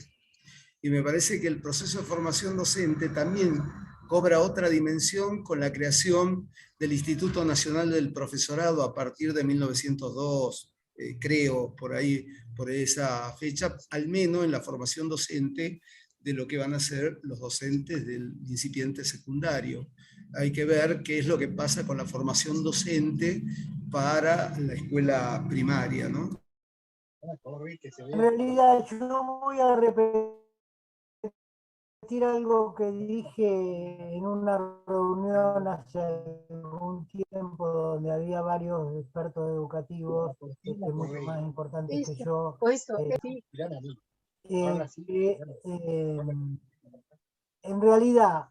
Y me parece que el proceso de formación docente también cobra otra dimensión con la creación del Instituto Nacional del Profesorado a partir de 1902, creo, por ahí, por esa fecha, al menos en la formación docente de lo que van a ser los docentes del incipiente secundario. Hay que ver qué es lo que pasa con la formación docente para la escuela primaria, ¿no? En realidad yo voy a repetir algo que dije en una reunión hace algún tiempo donde había varios expertos educativos, mucho más importantes que yo, en realidad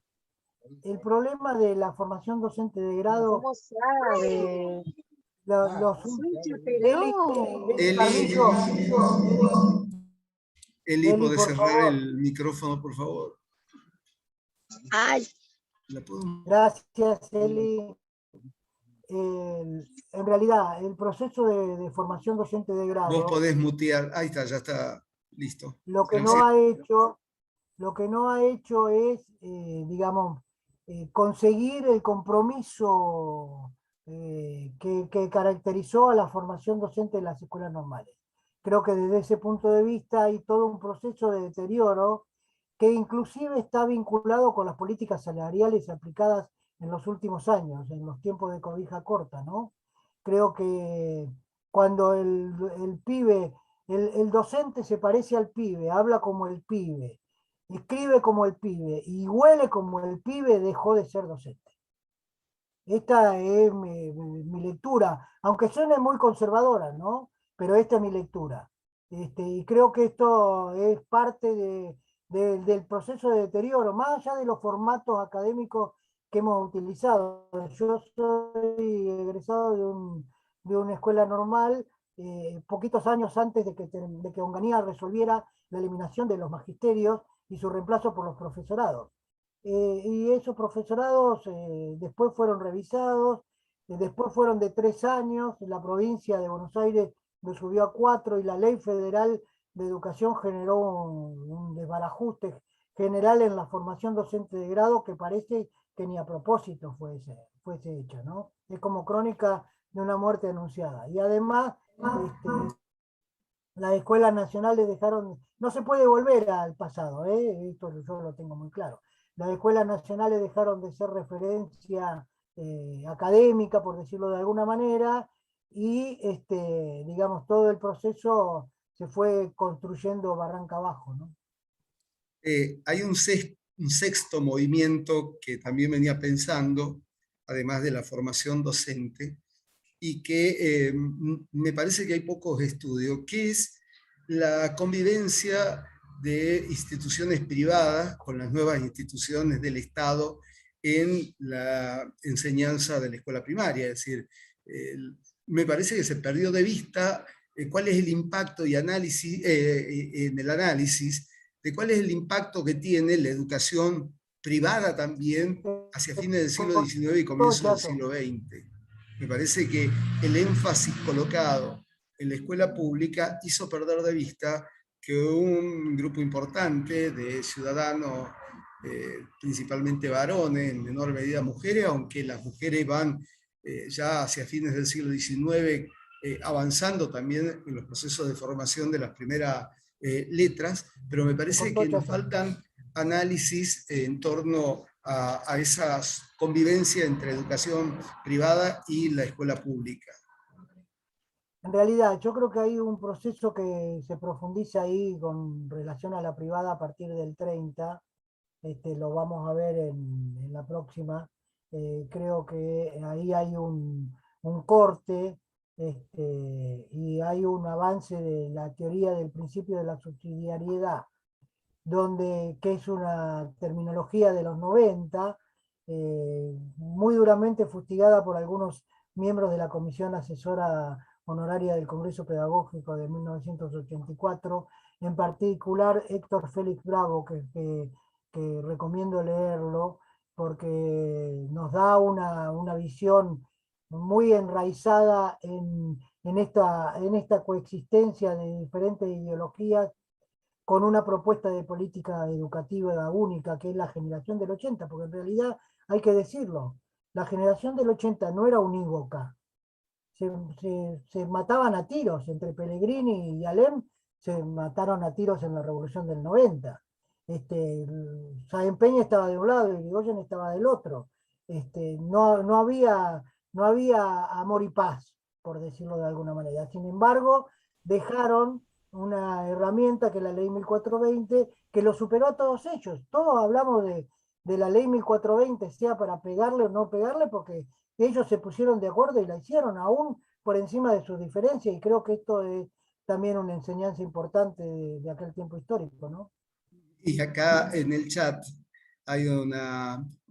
el problema de la formación docente de grado, los Eli, Eli, Eli, ¿podés por cerrar favor. el micrófono, por favor? Ay, ¿La puedo? Gracias, Eli. En realidad, el proceso de formación docente de Vos grado, podés mutear. Ahí está, ya está listo. lo que Gracias. no ha hecho es, digamos, conseguir el compromiso que caracterizó a la formación docente de las escuelas normales. Creo que desde ese punto de vista hay todo un proceso de deterioro que inclusive está vinculado con las políticas salariales aplicadas en los últimos años, en los tiempos de cobija corta, ¿no? Creo que cuando el pibe, el docente se parece al pibe, habla como el pibe, escribe como el pibe y huele como el pibe, dejó de ser docente. Esta es mi lectura, aunque suene muy conservadora, ¿no? Pero esta es mi lectura. Y creo que esto es parte del proceso de deterioro, más allá de los formatos académicos que hemos utilizado. Yo soy egresado de una escuela normal, poquitos años antes de que Onganía resolviera la eliminación de los magisterios y su reemplazo por los profesorados. Y esos profesorados después fueron revisados, después fueron de 3 años, la provincia de Buenos Aires lo subió a 4 y la ley federal de educación generó un desbarajuste general en la formación docente de grado que parece que ni a propósito fuese hecho, ¿no? Es como crónica de una muerte anunciada. Y además, las escuelas nacionales dejaron, no se puede volver al pasado, esto yo lo tengo muy claro. Las escuelas nacionales dejaron de ser referencia académica, por decirlo de alguna manera, y digamos, todo el proceso se fue construyendo barranca abajo, ¿no? Hay un sexto movimiento que también venía pensando, además de la formación docente, y que me parece que hay pocos estudios, que es la convivencia de instituciones privadas con las nuevas instituciones del Estado en la enseñanza de la escuela primaria. Es decir, me parece que se perdió de vista cuál es el impacto y análisis, en el análisis de cuál es el impacto que tiene la educación privada también hacia fines del siglo XIX y comienzos del siglo XX. Me parece que el énfasis colocado en la escuela pública hizo perder de vista que un grupo importante de ciudadanos, principalmente varones, en menor medida mujeres, aunque las mujeres van ya hacia fines del siglo XIX avanzando también en los procesos de formación de las primeras letras, pero me parece que nos faltan análisis en torno a esa convivencia entre educación privada y la escuela pública. En realidad, yo creo que hay un proceso que se profundiza ahí con relación a la privada a partir del 30, lo vamos a ver en la próxima. Creo que ahí hay un corte y hay un avance de la teoría del principio de la subsidiariedad, que es una terminología de los 90, muy duramente fustigada por algunos miembros de la Comisión Asesora Honoraria del Congreso Pedagógico de 1984, en particular Héctor Félix Bravo, que recomiendo leerlo, porque nos da una visión muy enraizada en esta coexistencia de diferentes ideologías con una propuesta de política educativa única, que es la generación del 80, porque en realidad hay que decirlo, la generación del 80 no era unívoca, se mataban a tiros, entre Pellegrini y Alem se mataron a tiros en la revolución del 90. Sáenz Peña estaba de un lado y Irigoyen estaba del otro. No había amor y paz. por decirlo de alguna manera. Sin embargo, dejaron una herramienta que es la ley 1420, que lo superó a todos ellos. Todos hablamos de la ley 1420, sea para pegarle o no pegarle, porque ellos se pusieron de acuerdo y la hicieron, aún por encima de sus diferencias, y creo que esto es también una enseñanza importante de aquel tiempo histórico, ¿no? Y acá en el chat hay un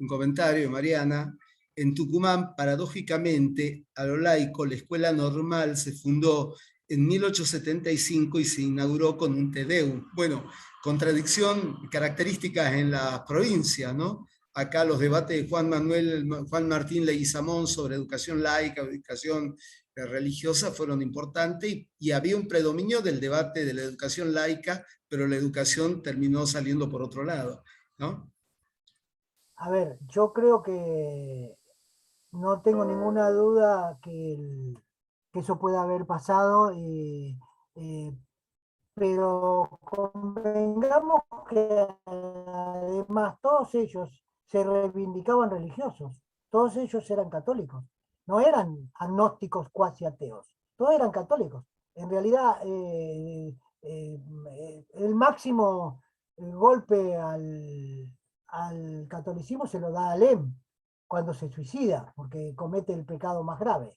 comentario de Mariana. En Tucumán, paradójicamente, a lo laico, la escuela normal se fundó en 1875 y se inauguró con un Te Deum. Bueno, contradicción, características en la provincia, ¿no? Acá los debates de Juan Martín Leguizamón sobre educación laica, educación religiosa fueron importantes y había un predominio del debate de la educación laica, pero la educación terminó saliendo por otro lado, ¿no? A ver, yo creo que no tengo ninguna duda que eso pueda haber pasado, eh, pero convengamos que además todos ellos se reivindicaban religiosos, todos ellos eran católicos, no eran agnósticos cuasi ateos, todos eran católicos. En realidad, el máximo golpe al catolicismo se lo da Alem cuando se suicida, porque comete el pecado más grave.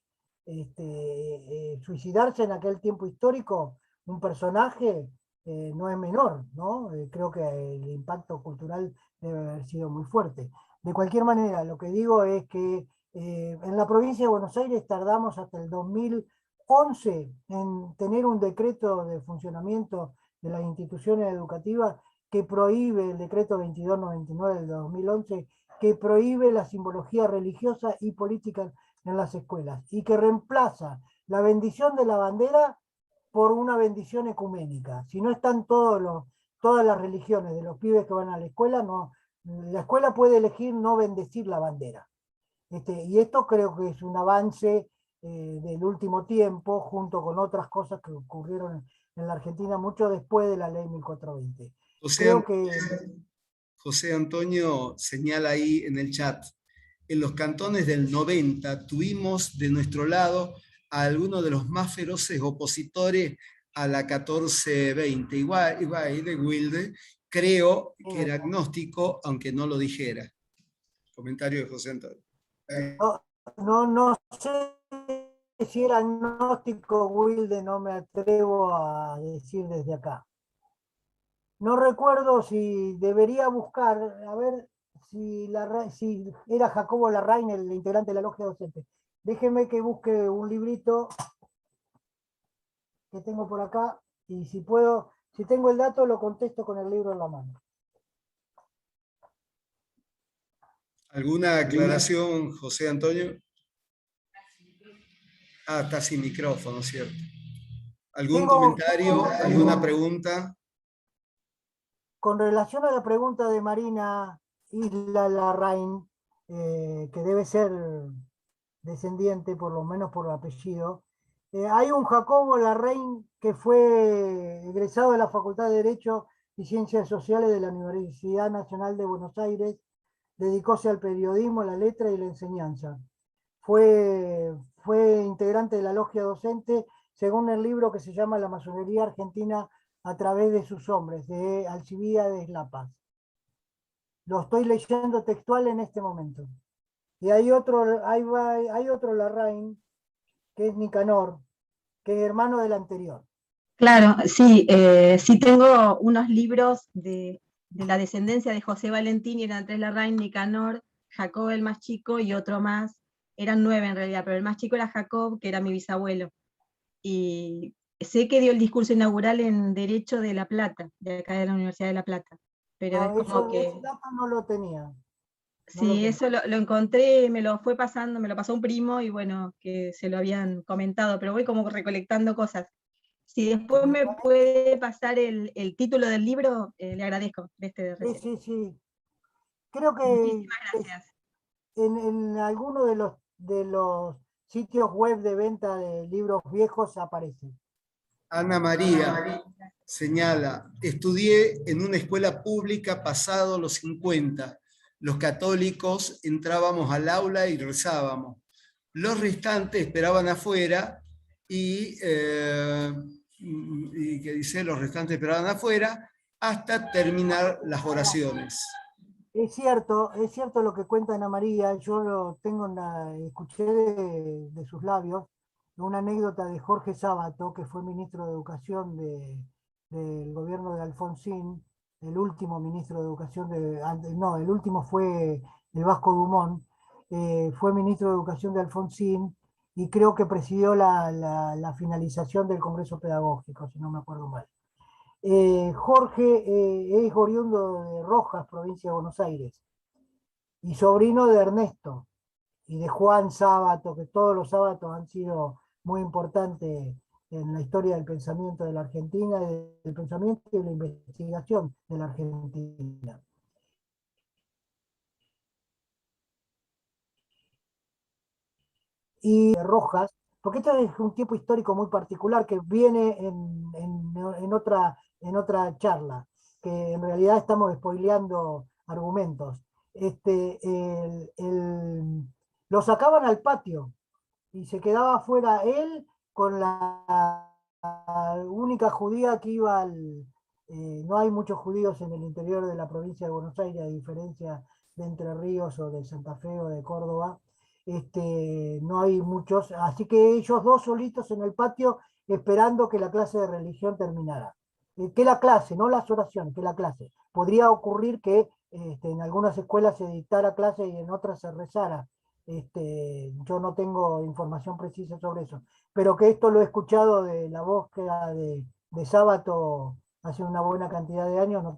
Suicidarse en aquel tiempo histórico, un personaje no es menor, ¿no? Creo que el impacto cultural debe haber sido muy fuerte. De cualquier manera, lo que digo es que en la provincia de Buenos Aires tardamos hasta el 2011 en tener un decreto de funcionamiento de las instituciones educativas que prohíbe, el decreto 2299 del 2011, que prohíbe la simbología religiosa y política en las escuelas y que reemplaza la bendición de la bandera por una bendición ecuménica. Si no están todas las religiones de los pibes que van a la escuela, no, la escuela puede elegir no bendecir la bandera. Y esto creo que es un avance del último tiempo, junto con otras cosas que ocurrieron en la Argentina mucho después de la ley 1420. Creo que... José Antonio señala ahí en el chat, en los cantones del 90 tuvimos de nuestro lado a algunos de los más feroces opositores a la 1420. Igual de Wilde, creo que era agnóstico, aunque no lo dijera. Comentario de José Antonio. No sé si era agnóstico Wilde, no me atrevo a decir desde acá. No recuerdo si debería buscar, a ver si era Jacobo Larraín el integrante de la logia docente. Déjeme que busque un librito que tengo por acá y si puedo, si tengo el dato lo contesto con el libro en la mano. ¿Alguna aclaración, José Antonio? Ah, está sin micrófono, ¿cierto? ¿Algún comentario? ¿Alguna pregunta? Con relación a la pregunta de Marina Isla Larraín, que debe ser descendiente, por lo menos por el apellido, hay un Jacobo Larraín que fue egresado de la Facultad de Derecho y Ciencias Sociales de la Universidad Nacional de Buenos Aires, dedicóse al periodismo, la letra y la enseñanza. Fue integrante de la logia docente, según el libro que se llama La masonería argentina a través de sus hombres, de Alcibíades La Paz. Lo estoy leyendo textual en este momento. Y hay otro Larraín, que es Nicanor, que es hermano del anterior. Claro, sí, sí tengo unos libros de la descendencia de José Valentín, y eran 3 Larraín, Nicanor, Jacob el más chico y otro más, eran 9 en realidad, pero el más chico era Jacob, que era mi bisabuelo. Y sé que dio el discurso inaugural en Derecho de La Plata, de acá de la Universidad de La Plata. Pero es como que... Ese dato no lo tenía. Sí, eso lo encontré, me lo pasó un primo y bueno, que se lo habían comentado, pero voy como recolectando cosas. Si después me puede pasar el título del libro, le agradezco. Sí. Creo que muchísimas gracias. En alguno de los sitios web de venta de libros viejos aparece. Ana María señala, estudié en una escuela pública pasado los 50. Los católicos entrábamos al aula y rezábamos. Los restantes esperaban afuera y que dice los restantes esperaban afuera hasta terminar las oraciones. Es cierto lo que cuenta Ana María, yo lo tengo escuché de sus labios una anécdota de Jorge Sábato, que fue ministro de Educación del gobierno de Alfonsín, el último ministro de Educación no, el último fue el Vasco Dumont, fue ministro de Educación de Alfonsín y creo que presidió la finalización del Congreso Pedagógico, si no me acuerdo mal. Jorge es oriundo de Rojas, provincia de Buenos Aires, y sobrino de Ernesto y de Juan Sábato, que todos los sábatos han sido muy importantes en la historia del pensamiento de la Argentina, del pensamiento y de la investigación de la Argentina. Y Rojas, porque este es un tiempo histórico muy particular que viene en otra charla, que en realidad estamos spoileando argumentos. Lo sacaban al patio y se quedaba afuera él con la única judía que iba no hay muchos judíos en el interior de la provincia de Buenos Aires, a diferencia de Entre Ríos o de Santa Fe o de Córdoba. No hay muchos, así que ellos dos solitos en el patio esperando que la clase de religión terminara. Que la clase, no las oraciones, que la clase. Podría ocurrir que en algunas escuelas se dictara clase y en otras se rezara. Yo no tengo información precisa sobre eso, pero que esto lo he escuchado de la búsqueda de Sábato hace una buena cantidad de años, no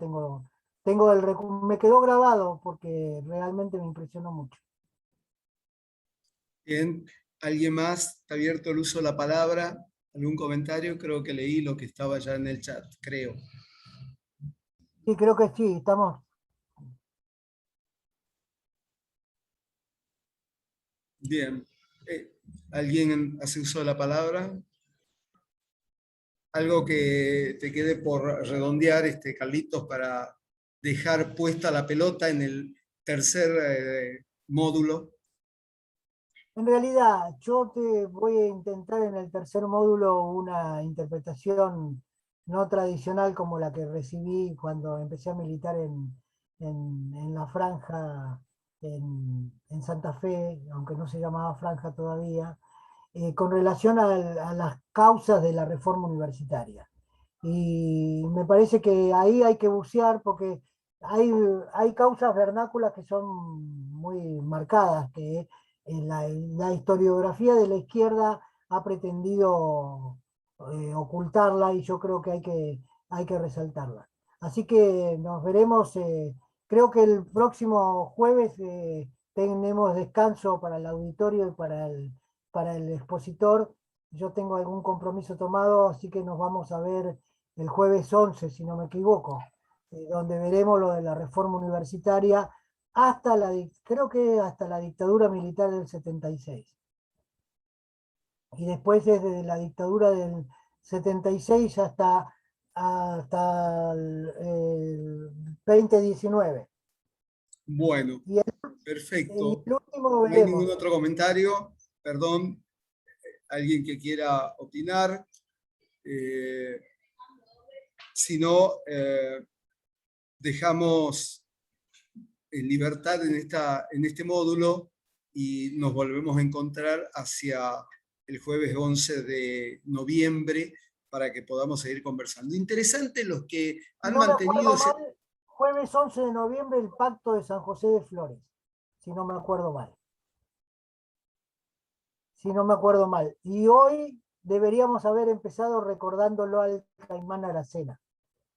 me quedó grabado porque realmente me impresionó mucho. Bien, ¿alguien más? Está abierto el uso de la palabra. ¿Algún comentario? Creo que leí lo que estaba ya en el chat, creo. Sí, creo que sí, estamos. Bien. ¿Alguien hace uso de la palabra? Algo que te quede por redondear, Carlitos, para dejar puesta la pelota en el tercer módulo. En realidad, yo te voy a intentar en el tercer módulo una interpretación no tradicional como la que recibí cuando empecé a militar en la franja en Santa Fe, aunque no se llamaba franja todavía, con relación a las causas de la reforma universitaria. Y me parece que ahí hay que bucear porque hay causas vernáculas que son muy marcadas, que la historiografía de la izquierda ha pretendido ocultarla y yo creo que hay que resaltarla. Así que nos veremos, creo que el próximo jueves tenemos descanso para el auditorio y para el expositor. Yo tengo algún compromiso tomado, así que nos vamos a ver el jueves 11, si no me equivoco, donde veremos lo de la reforma universitaria creo que hasta la dictadura militar del 76. Y después desde la dictadura del 76 hasta el 2019. Bueno, Y perfecto. el último No hay veremos. ningún otro comentario. Perdón, alguien que quiera opinar. Si no, dejamos en libertad en este módulo y nos volvemos a encontrar hacia el jueves 11 de noviembre para que podamos seguir conversando. Interesante los que han mantenido... Jueves 11 de noviembre, el Pacto de San José de Flores, si no me acuerdo mal. Si no me acuerdo mal. Y hoy deberíamos haber empezado recordándolo al Caimán Aracena,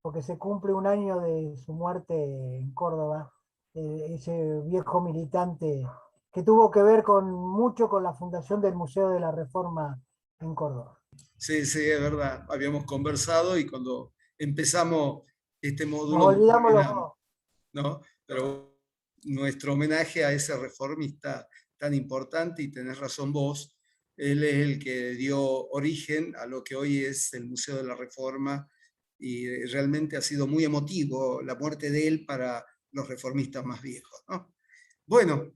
porque se cumple un año de su muerte en Córdoba, ese viejo militante que tuvo que ver mucho con la fundación del Museo de la Reforma en Córdoba. Sí, sí, es verdad. Habíamos conversado y cuando empezamos este módulo... Nos olvidamos los dos. ¿No? Pero nuestro homenaje a ese reformista tan importante, y tenés razón vos, él es el que dio origen a lo que hoy es el Museo de la Reforma, y realmente ha sido muy emotivo la muerte de él para los reformistas más viejos, ¿no? Bueno,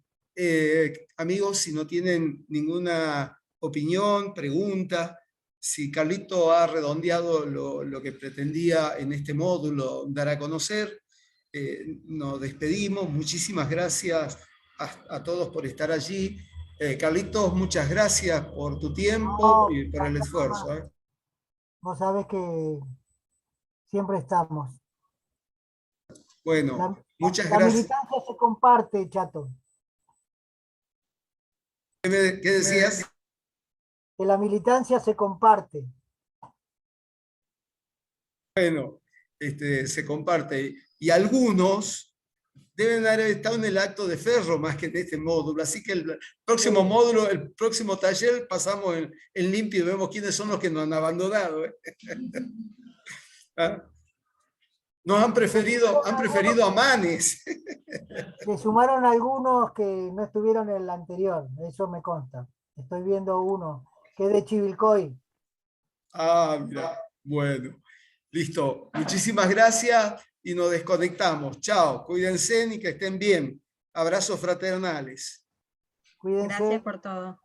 amigos, si no tienen ninguna opinión, pregunta, si Carlito ha redondeado lo que pretendía en este módulo dar a conocer, nos despedimos. Muchísimas gracias a todos por estar allí. Carlitos, muchas gracias por tu tiempo No, y por el esfuerzo. vos sabés que siempre estamos. Bueno, muchas La gracias. militancia se comparte, Chato. ¿Qué decías? Que la militancia se comparte. Bueno, se comparte. Y algunos deben haber estado en el acto de Ferro más que en este módulo. Así que el próximo Sí. módulo, el próximo taller, pasamos en limpio y vemos quiénes son los que nos han abandonado. ¿Ah? Nos han preferido a Manes. Se sumaron algunos que no estuvieron en el anterior, eso me consta. Estoy viendo uno, que es de Chivilcoy. Ah, mira. Bueno, listo. Muchísimas gracias y nos desconectamos. Chao, cuídense y que estén bien. Abrazos fraternales. Cuídense. Gracias por todo.